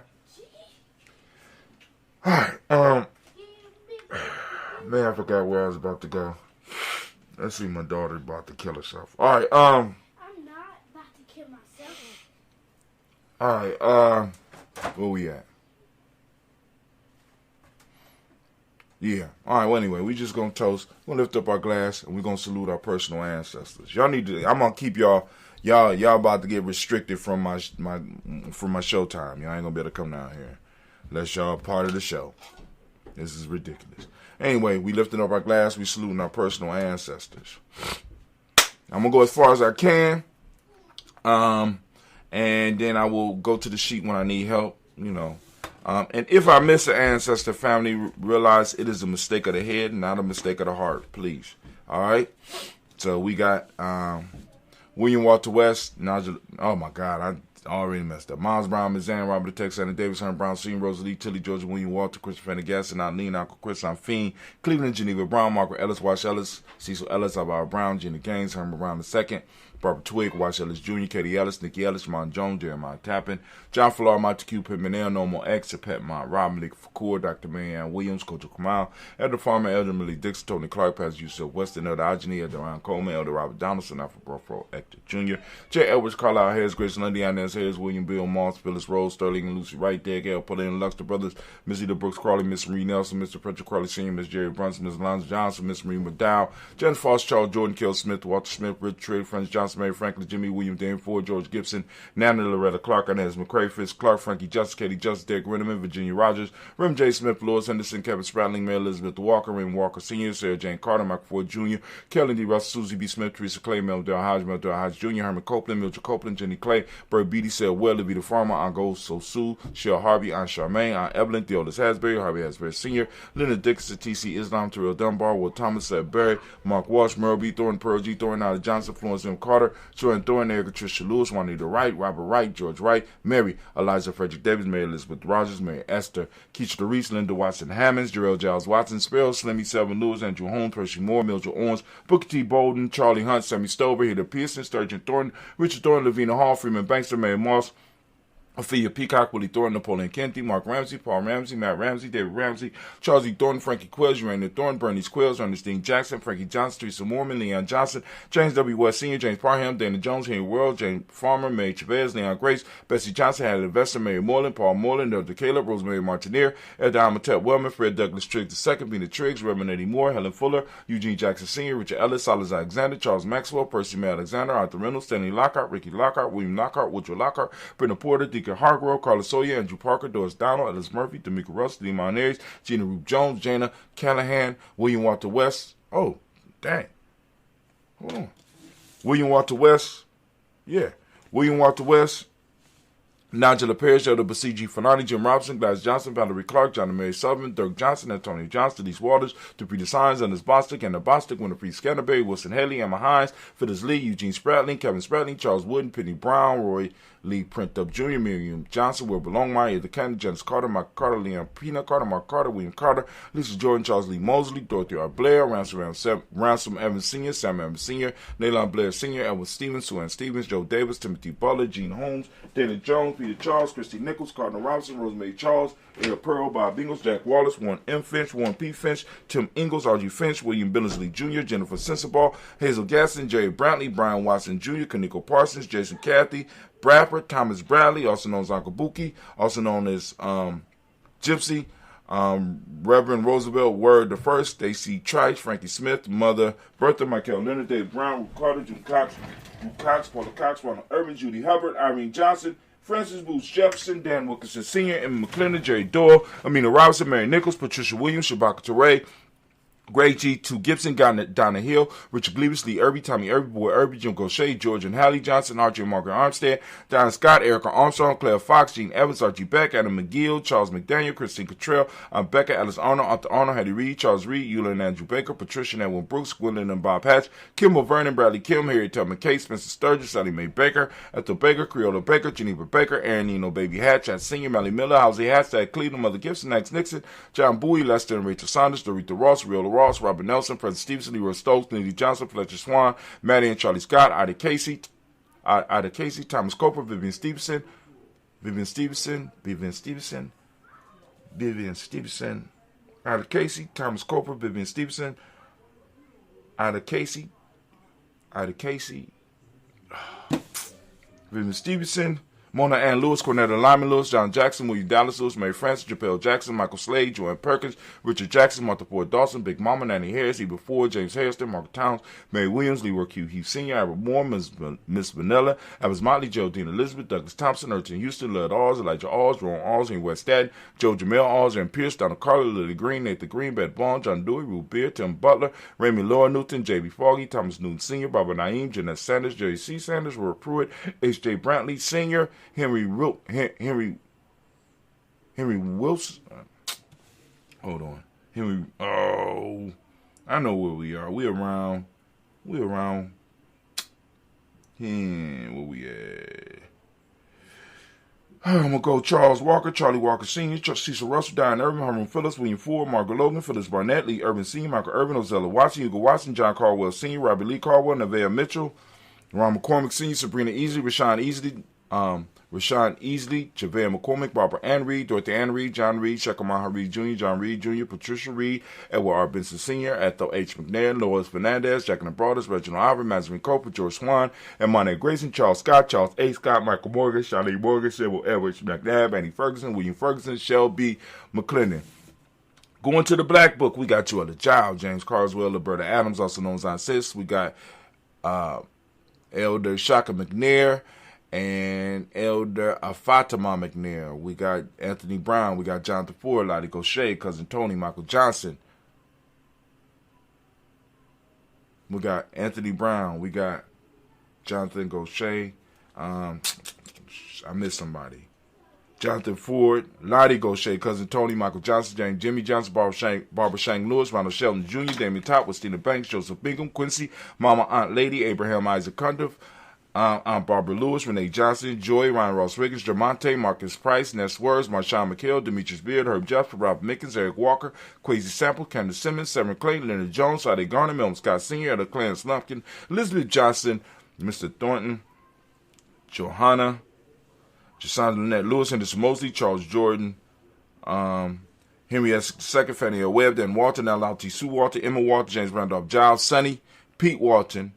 Alright, man, I forgot where I was about to go. Let's see, my daughter about to kill herself. Alright, I'm not about to kill myself. Alright, where we at? Yeah. Alright, well anyway, we just gonna toast. We're gonna lift up our glass and we're gonna salute our personal ancestors. Y'all need to, I'm gonna keep y'all about to get restricted from my show time. Y'all ain't gonna be able to come down here unless y'all part of the show. This is ridiculous. Anyway, we lifting up our glass. We saluting our personal ancestors. I'm gonna go as far as I can, and then I will go to the sheet when I need help. You know, and if I miss an ancestor, family, realize it is a mistake of the head, not a mistake of the heart. Please. All right. So we got William Walter West, Nigel. Oh my God, I already messed up. Miles Brown, Mizan, Robert the Texan, Davis, Hunter Brown, Sr., Rosalie, Tilly, Georgia, William Walter, Christopher Pendergast, and Eileen, Uncle Chris, I'm Fiend, Cleveland, Geneva Brown, Margaret Ellis, Wash Ellis, Cecil Ellis, Alvaro Brown, Jenny Gaines, Herman Brown II, Barbara Twig, Wash Ellis Jr., Katie Ellis, Nikki Ellis, Jamon Jones, Jeremiah Tappan, John Fallar, Montague, Pittman, Normal X, Pet Mont, Rob Malik Fakur, Dr. Marianne Williams, Coach Kamal, Elder Farmer, Elder Millie Dixon, Tony Clark, Pastor Yusuf Weston, Elder Ageni, Elder Ryan Coleman, Elder Robert Donaldson, Alpha Brofro, Hector Jr., J. Edwards, Carlisle Harris, Grace Lundy, Inez Harris, William Bill Moss, Phyllis Rose, Sterling and Lucy Wright, Derek L. Pauline, Luxter Brothers, Miss Eda Brooks Crawley, Miss Marie Nelson, Mr. Patrick Crawley Sr., Miss Jerry Brunson, Miss Alonzo Johnson, Miss Marie McDowell, Jen Foss, Charles Jordan, Kill Smith, Walter Smith, Rich Trade, Francis Johnson, Mary Franklin, Jimmy William, Dane Ford, George Gibson, Nana Loretta Clark, Inez McCray, Fitz Clark, Frankie Justice, Katie Justice, Derek Renneman, Virginia Rogers, Rim J. Smith, Lewis Henderson, Kevin Spratling, Mary Elizabeth Walker, Raymond Walker Sr., Sarah Jane Carter, Michael Ford Jr., Kelly D. Russell, Susie B. Smith, Teresa Clay, Mel Del Hodge, Jr., Herman Copeland, Mildred Copeland, Jenny Clay, Bird B. Beatty said, well, to be the farmer, Aunt Go So Sue, Shell Harvey, Aunt Charmaine, Aunt Evelyn, Theodis Hasbury, Harvey Hasbury Sr., Leonard Dixon, T.C. Islam, Terrell Dunbar, Will Thomas said Barry, Mark Walsh, Merle B. Thornton, Pearl G. Thornton, Nada Johnson, Florence M. Carter, Jordan Thornton, Erica Tricia Lewis, Juanita Wright, Robert Wright, George Wright, Mary, Eliza Frederick Davis, Mary Elizabeth Rogers, Mary Esther, Keisha Reese, Linda Watson Hammonds, Jarrell Giles Watson, Sparrow, Slimmy Selvin Lewis, Andrew Holmes, Percy Moore, Mildred Owens, Booker T. Bolden, Charlie Hunt, Sammy Stover, Heather Pearson, Sturgeon Thornton, Richard Thornton, Lavina Hall, Freeman Bankster, Mary Moss, Ophelia Peacock, Willie Thornton, Napoleon Kennedy, Mark Ramsey, Paul Ramsey, Matt Ramsey, David Ramsey, Charles E. Thornton, Frankie Quills, Urania Thornton, Bernice Quills, Ernestine Jackson, Frankie Johnson, Teresa Mormon, Leon Johnson, James W. West Sr., James Parham, Dana Jones, Henry World, James Farmer, Mary Chavez, Leon Grace, Bessie Johnson, Had Investor, Mary Moreland, Paul Moreland, Elder Caleb, Rosemary Martineer, Elder Amatep Wellman, Fred Douglas Triggs II, Bina Triggs, Reverend Eddie Moore, Helen Fuller, Eugene Jackson Sr., Richard Ellis, Silas Alexander, Charles Maxwell, Percy May Alexander, Arthur Reynolds, Stanley Lockhart, Ricky Lockhart, William Lockhart, Woodrow Lockhart, Brendan Porter, Deacon Hargrove, Carlos Sawyer, Andrew Parker, Doris Donald, Ellis Murphy, D'Amica Russ, Lemon Ayres, Gina Rube Jones, Jana Callahan, William Walter West. Oh, dang. Hold on. William Walter West. Yeah. William Walter West. Nigel Parrish, Elder Basiji Fanani, Jim Robinson, Glass Johnson, Valerie Clark, John and Mary Sullivan, Dirk Johnson, Antonio Johnston, Denise Waters, Dupree Signs, Anders Bostic, Anna Bostic, Winifred Scanterbury, Wilson Haley, Emma Hines, Phyllis Lee, Eugene Spratling, Kevin Spratling, Charles Wooden, Penny Brown, Roy Lee Print Up Jr., Miriam Johnson, Wilbur Longmire, Edith Cannon, Janice Carter, Michael Carter, Leon Pina Carter, Mark Carter, William Carter, Lisa Jordan, Charles Lee Mosley, Dorothy R. Blair, Ransom Evans Sr., Sam Evans Sr., Naylon Blair Sr., Edwin Stevens, Sue Ann Stevens, Joe Davis, Timothy Butler, Gene Holmes, Dana Jones, Peter Charles, Christy Nichols, Cardinal Robinson, Rosemary Charles, Aya Pearl, Bob Ingles, Jack Wallace, Warren M. Finch, Warren P. Finch, Tim Ingles, R.G. Finch, William Billingsley Jr., Jennifer Sensabaugh, Hazel Gaston, Jerry Brantley, Brian Watson Jr., Kaniko Parsons, Jason Cathy, Bradford, Thomas Bradley, also known as Uncle Buki, also known as Gypsy, Reverend Roosevelt Word the First, Stacy Trice, Frankie Smith, Mother Bertha, Michael Leonard, Dave Brown, Ruth Carter, June Cox, Paula Cox, Ronald Irvin, Judy Hubbard, Irene Johnson, Francis Booth Jefferson, Dan Wilkinson Sr., Emma McClendon, Jerry Doyle, Amina Robinson, Mary Nichols, Patricia Williams, Shabaka Teray, Greg G. 2 Gibson, Donna Hill, Richard Gleavis, Lee Irby, Tommy Irby, Boy Irby, Jim Gaucher, George and Hallie Johnson, Archie and Margaret Armstead, Don Scott, Erica Armstrong, Claire Fox, Gene Evans, Archie Beck, Adam McGill, Charles McDaniel, Christine Cottrell, Becca, Alice Arnold, Arthur Arnold, Hattie Reed, Charles Reed, Eula and Andrew Baker, Patricia and Edwin Brooks, Gwendolyn and Bob Hatch, Kimball Vernon, Bradley Kim, Harriet Tubman Case, Spencer Sturgis, Sally Mae Baker, Ethel Baker, Creola Baker, Geneva Baker, Aaron Nino Baby Hatch, Chad Senior, Melly Miller, Halsey Hashtag Cleveland, Mother Gibson, Max Nixon, John Bowie, Lester and Rachel Saunders, Dorita Ross, Riola Ross, Robert Nelson, President Stevenson, Leroy Stokes, Lindy Johnson, Fletcher Swan, Maddie and Charlie Scott, Ida Casey, Thomas Coper, Vivian Stevenson, Ida Casey, Thomas Coper, Vivian Stevenson, Vivian Stevenson, Mona Ann Lewis, Cornetta Lyman Lewis, John Jackson, William Dallas Lewis, Mary Francis, Japel Jackson, Michael Slade, Joanne Perkins, Richard Jackson, Martha Ford Dawson, Big Mama, Nanny Harris, Eva Ford, James Hairston, Margaret Towns, Mary Williams, Leroy Q. Heath Sr., Albert Moore, Miss Vanilla, Alice Motley, Geraldine Elizabeth, Douglas Thompson, Urchin Houston, Lud Alls, Elijah Alls, Ron Alls, Henry West Staten, Joe Jamel Alls, and Pierce, Donna Carter, Lily Green, Nathan Green, Beth Vaughn, John Dewey, Ruth Beard, Tim Butler, Raymond Laura Newton, J.B. Foggy, Thomas Newton Sr., Barbara Naeem, Jeanette Sanders, Jerry C. Sanders, Robert Pruitt, H.J. Brantley Sr., Henry Wilson. Hold on. I know where we are. We around. Where we at? I'm going to go Charles Walker, Charlie Walker Sr., Cecil Russell, Diane Irvin, Herman Phillips, William Ford, Margaret Logan, Phyllis Barnett, Lee Irvin Sr., Michael Irvin, Ozella Watson, Hugo Watson, John Caldwell Sr., Robbie Lee Caldwell, Nevaeh Mitchell, Ron McCormick Sr., Sabrina Easley, Rashawn Easley, JaVale McCormick, Barbara Ann Reed, Dorothy Ann Reed, John Reed, Shekamaha Reed Jr., John Reed Jr., Patricia Reed, Edward R. Benson Sr., Ethel H. McNair, Lois Fernandez, Jack and the Brothers, Reginald Ivory, Mazarin Coper, George Swan, and Monte Grayson, Charles Scott, Charles A. Scott, Michael Morgan, Charlie Morgan, Sybil Edwards McNabb, Annie Ferguson, William Ferguson, Shelby McClendon. Going to the Black Book, we got Joella Giles, James Carswell, Roberta Adams, also known as Aunt Sis. We got Elder Shaka McNair and Elder Fatima McNair. We got Anthony Brown. We got Jonathan Ford, Lottie Gaucher, Cousin Tony, Michael Johnson. We got Anthony Brown. We got Jonathan Gaucher. George. I missed somebody. Jonathan Ford, Lottie Gaucher, Cousin Tony, Michael Johnson, James Jimmy Johnson, Barbara Shank Lewis, Ronald Shelton Jr., Damien Top, Christina Banks, Joseph Bingham, Quincy, Mama Aunt Lady, Abraham Isaac Cundiff, Aunt Barbara Lewis, Renee Johnson, Joy, Ryan Ross Wiggins, Jermonte, Marcus Price, Ness Words, Marshawn McHale, Demetrius Beard, Herb Jeffrey, Rob Mickens, Eric Walker, Quasi Sample, Candace Simmons, Severn Clay, Leonard Jones, Sade Garner, Melvin Scott Sr., Ella Clarence Lumpkin, Elizabeth Johnson, Mr. Thornton, Johanna, Jasonda Lynette Lewis, Henderson Mosley, Charles Jordan, Henry S. II, Fannie L. Webb, Dan Walton, Al T. Sue Walton, Emma Walton, James Randolph Giles, Sonny, Pete Walton,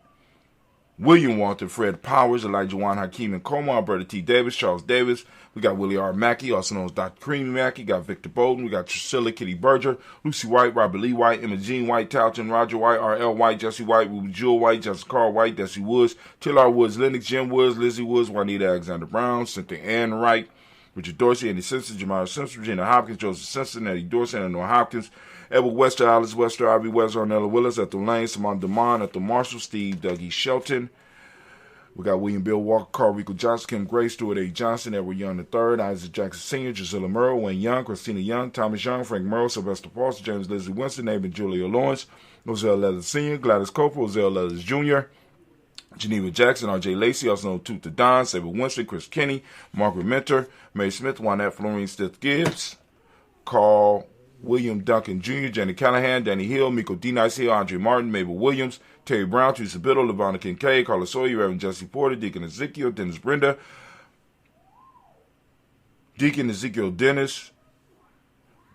William Walton, Fred Powers, Elijah Juan Hakeem and Coma, Alberta T. Davis, Charles Davis. We got Willie R. Mackey, also known as Dr. Creamy Mackey. Got Victor Bowden. We got Priscilla Kitty Berger, Lucy White, Robert Lee White, Emma Jean White, Talton, Roger White, R.L. White, Jesse White, Ruby Jewel White, Jessica Carl White, Desi Woods, Taylor Woods, Lennox, Jim Woods, Lizzie Woods, Juanita Alexander Brown, Cynthia Ann Wright, Richard Dorsey, Andy Simpson, Jamara Simpson, Regina Hopkins, Joseph Simpson, Eddie Dorsey, Eleanor Hopkins, Edward Wester, Alice Wester, Ivy Wester, Ornella Willis, Ethel Lane, Simone DeMond, Ethel Marshall, Steve Dougie Shelton. We got William Bill Walker, Carl Rico Johnson, Kim Gray, Stuart A. Johnson, Edward Young III, Isaac Jackson Sr., Gisela Murrow, Wayne Young, Christina Young, Thomas Young, Frank Murrow, Sylvester Paulson, James Leslie Winston, Neighbor Julia Lawrence, Roselle Leathers Sr., Gladys Coper, Roselle Leathers Jr., Geneva Jackson, R.J. Lacey, also known Toot the Don, Saber Winston, Chris Kinney, Margaret Mentor, Mary Smith, Juanette Florine Stith Gibbs, Carl William Duncan Jr., Jenny Callahan, Danny Hill, Miko D. Nice Hill, Andre Martin, Mabel Williams, Terry Brown, Teresa Biddle, Lavonna Kincaid, Carla Sawyer, Reverend Jesse Porter, Deacon Ezekiel, Dennis Brenda, Deacon Ezekiel Dennis,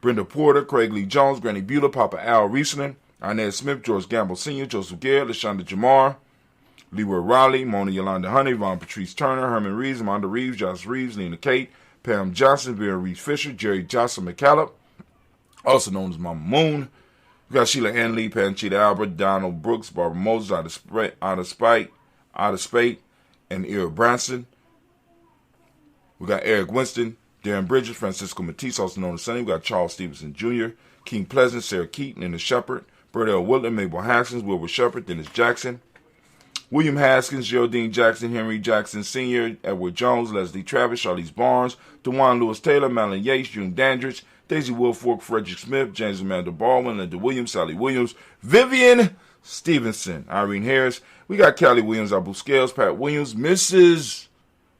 Brenda Porter, Craig Lee Jones, Granny Beulah, Papa Al Riesling, Inez Smith, George Gamble Sr., Joseph Garrett, LaShonda Jamar, Leroy Raleigh, Mona Yolanda Honey, Vaughn Patrice Turner, Herman Reeves, Amanda Reeves, Josh Reeves, Lena Kate, Pam Johnson, Vera Reeves Fisher, Jerry Johnson McCallum, also known as Mama Moon. We got Sheila Hanley, Panchita Albert, Donald Brooks, Barbara Moses, Out of Spate, and Ira Branson. We got Eric Winston, Darren Bridges, Francisco Matisse, also known as Sonny. We got Charles Stevenson Jr., King Pleasant, Sarah Keaton, and the Shepherd, Bert L. Woodland, Mabel Haskins, Wilbur Shepherd, Dennis Jackson, William Haskins, Geraldine Jackson, Henry Jackson Sr., Edward Jones, Leslie Travis, Charlize Barnes, DeJuan Lewis Taylor, Madeline Yates, June Dandridge, Daisy Wilfork, Frederick Smith, James Amanda Baldwin, Linda Williams, Sally Williams, Vivian Stevenson, Irene Harris. We got Callie Williams, Abu Scales, Pat Williams, Mrs.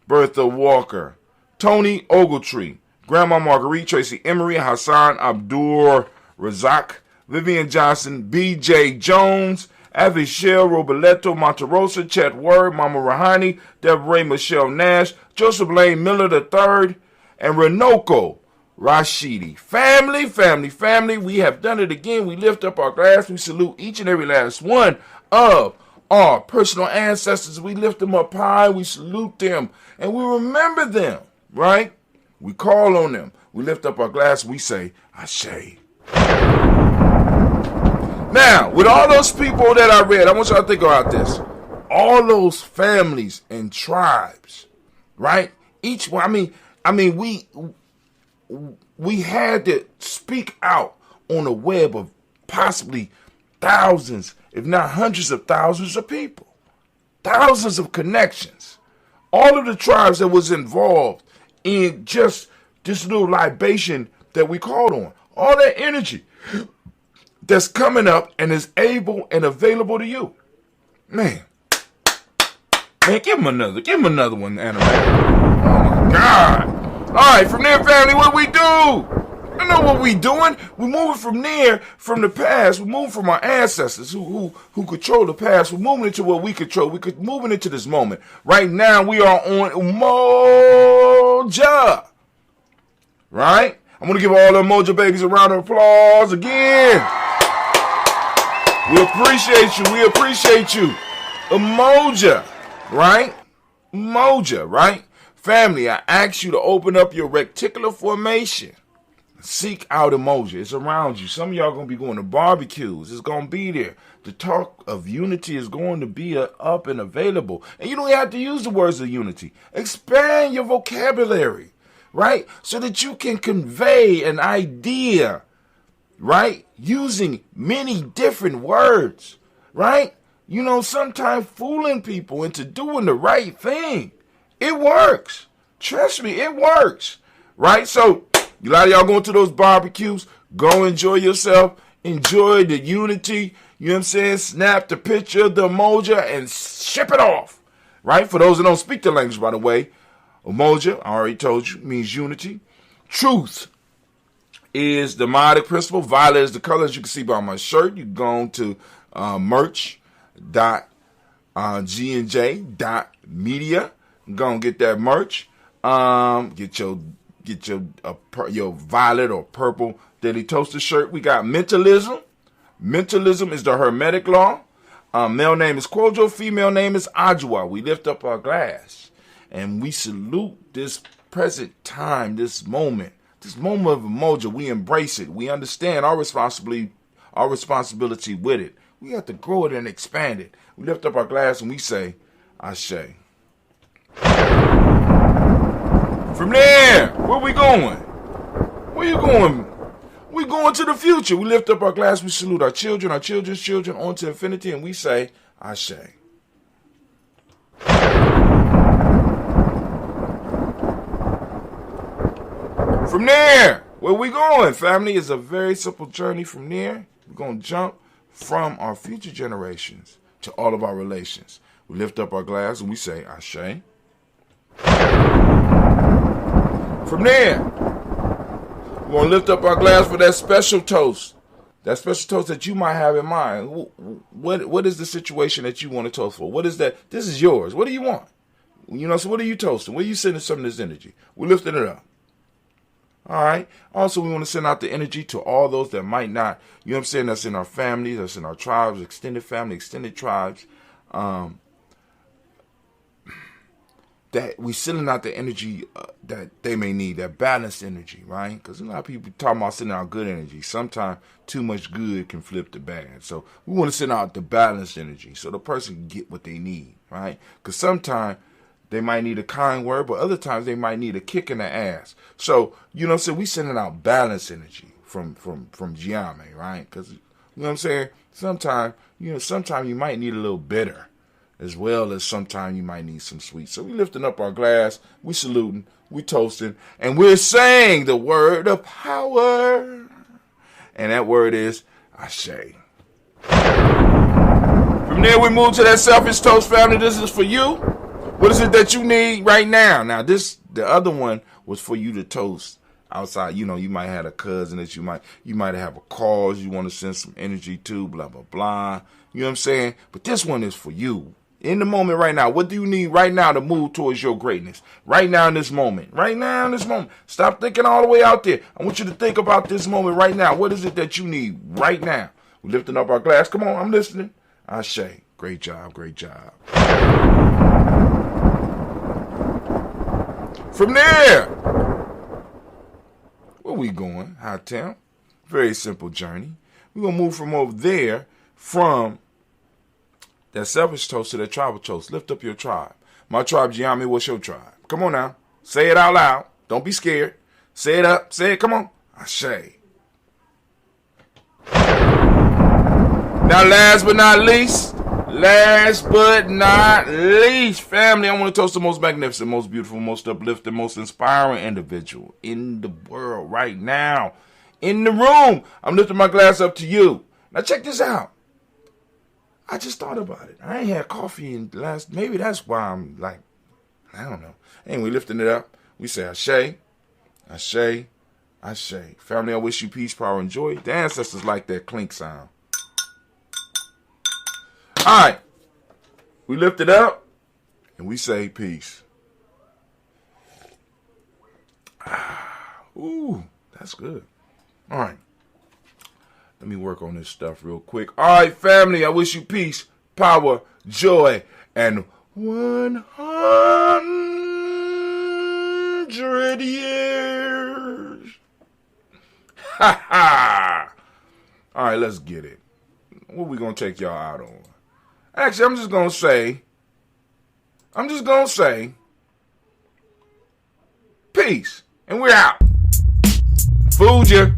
Bertha Walker, Tony Ogletree, Grandma Marguerite, Tracy Emery, Hassan Abdur Razak, Vivian Johnson, B.J. Jones, Avishel Roboleto, Monterosa, Chet Word, Mama Rahani, Deborah Michelle Nash, Joseph Lane Miller III, and Renoko Rashidi. Family, we have done it again. We lift up our glass. We salute each and every last one of our personal ancestors. We lift them up high. We salute them. And we remember them, right? We call on them. We lift up our glass. We say, Ashe. Now, with all those people that I read, I want y'all to think about this. All those families and tribes, right? Each one, I mean, we had to speak out on a web of possibly thousands, if not hundreds of thousands of people. Thousands of connections. All of the tribes that was involved in just this little libation that we called on. All that energy that's coming up and is able and available to you. Man, give him another one, Anna. Oh my God. All right, from there, family, what we do? I know what we doing. We're moving from there, from the past. We're moving from our ancestors who control the past. We're moving into what we control. We're moving into this moment. Right now, we are on Umoja. Right? I'm going to give all the Umoja babies a round of applause again. We appreciate you. Umoja, right? Umoja, right? Family, I ask you to open up your reticular formation. Seek out Umoja. It's around you. Some of y'all going to be going to barbecues. It's going to be there. The talk of unity is going to be up and available. And you don't have to use the words of unity. Expand your vocabulary, right? So that you can convey an idea, right? Using many different words, right? Sometimes fooling people into doing the right thing. It works, Trust me, it works, right? So a lot of y'all going to those barbecues, go enjoy yourself, enjoy the unity, you know what I'm saying? Snap the picture, the Umoja, and ship it off, right? For those that don't speak the language, by the way, Umoja, I already told you, means unity. Truth is the modic principle. Violet is the color, as you can see by my shirt. You can go on to merch.gnj.media. Go and get that merch. Get your violet or purple Daily Toaster shirt. We got mentalism. Mentalism is the Hermetic law. Male name is Kojo, female name is Ajwa. We lift up our glass and we salute this present time, this moment of Umoja. We embrace it. We understand our responsibility with it. We have to grow it and expand it. We lift up our glass and we say, Ashe. From there, where we going? Where you going? We going to the future. We lift up our glass, we salute our children's children, on to infinity, and we say, Ashe. From there, where we going, family? Is a very simple journey. From there, we're going to jump from our future generations to all of our relations. We lift up our glass and we say, Ashe. From there, we're going to lift up our glass for that special toast. That special toast that you might have in mind. What is the situation that you want to toast for? What is that? This is yours. What do you want? You know, so what are you toasting? Where are you sending some of this energy? We're lifting it up. All right. Also, we want to send out the energy to all those that might not, you know what I'm saying, that's in our families, that's in our tribes, extended family, extended tribes. That we sending out the energy that they may need, that balanced energy, right? Because a lot of people talking about sending out good energy. Sometimes too much good can flip to bad. So we want to send out the balanced energy so the person can get what they need, right? Because sometimes they might need a kind word, but other times they might need a kick in the ass. So, you know what I'm saying? We sending out balanced energy from Giame, right? Because, you know what I'm saying? Sometimes you might need a little bitter, as well as sometimes you might need some sweet. So we lifting up our glass, we saluting, we toasting, and we're saying the word of power. And that word is Ashe. From there we move to that selfish toast, family. This is for you. What is it that you need right now? Now the other one was for you to toast outside. You know, you might have a cousin that you might have a cause you want to send some energy to, blah, blah, blah. You know what I'm saying? But this one is for you. In the moment right now, what do you need right now to move towards your greatness? Right now in this moment. Right now in this moment. Stop thinking all the way out there. I want you to think about this moment right now. What is it that you need right now? We're lifting up our glass. Come on, I'm listening. Ashe. Great job, great job. From there, where we going? High town. Very simple journey. We're going to move from over there, from that selfish toast to that tribal toast. Lift up your tribe. My tribe, Giame, what's your tribe? Come on now. Say it out loud. Don't be scared. Say it up. Say it. Come on. Ashe. Now, last but not least, family, I want to toast the most magnificent, most beautiful, most uplifting, most inspiring individual in the world right now. In the room. I'm lifting my glass up to you. Now, check this out. I just thought about it. I ain't had coffee in the last, maybe that's why I'm like, I don't know. Anyway, lifting it up, we say Ashe, Ashe, Ashe. Family, I wish you peace, power, and joy. The ancestors like that clink sound. All right. We lift it up, and we say peace. Ooh, that's good. All right. Let me work on this stuff real quick. All right, family, I wish you peace, power, joy, and 100 years. Ha ha. All right, let's get it. What we going to take y'all out on? Actually, I'm just going to say, peace, and we're out. Fooled you.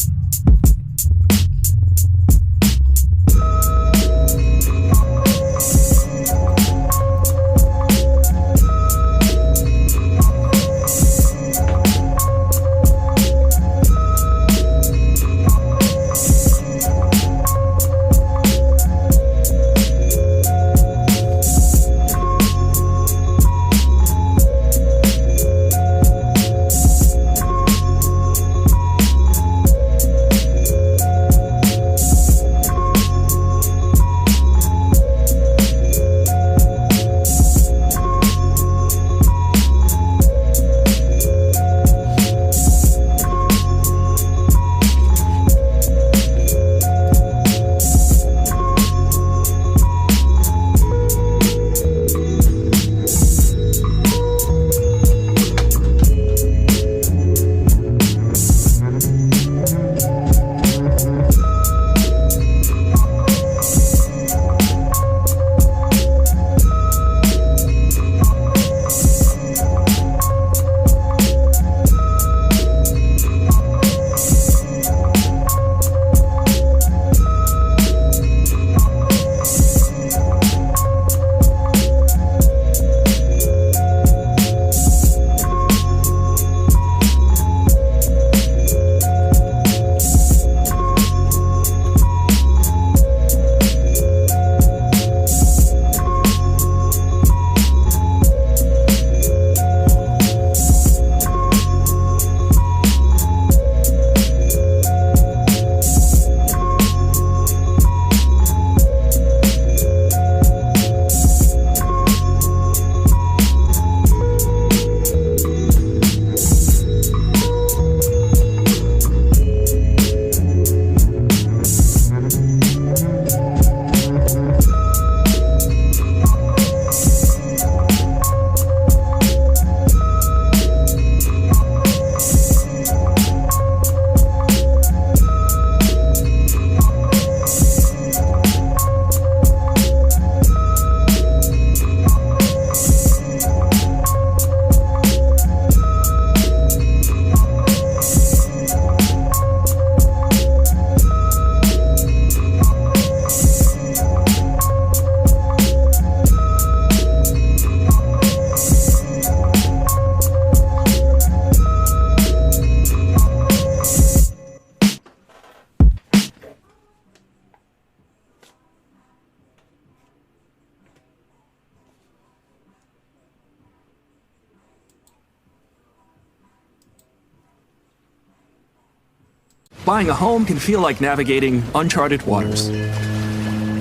Buying a home can feel like navigating uncharted waters.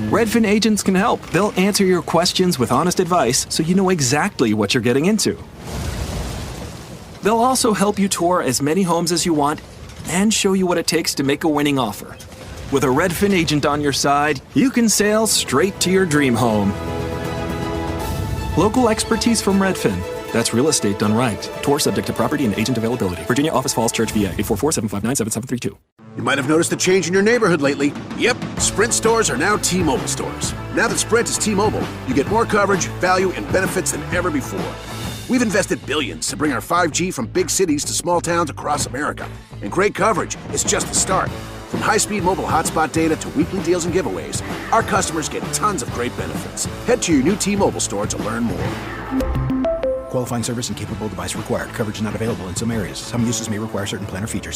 Redfin agents can help. They'll answer your questions with honest advice so you know exactly what you're getting into. They'll also help you tour as many homes as you want and show you what it takes to make a winning offer. With a Redfin agent on your side, you can sail straight to your dream home. Local expertise from Redfin. That's real estate done right. Tour subject to property and agent availability. Virginia Office Falls Church, VA, 844-759-7732. You might have noticed a change in your neighborhood lately. Yep, Sprint stores are now T-Mobile stores. Now that Sprint is T-Mobile, you get more coverage, value, and benefits than ever before. We've invested billions to bring our 5G from big cities to small towns across America. And great coverage is just the start. From high-speed mobile hotspot data to weekly deals and giveaways, our customers get tons of great benefits. Head to your new T-Mobile store to learn more. Qualifying service and capable device required. Coverage not available in some areas. Some uses may require certain plan or features.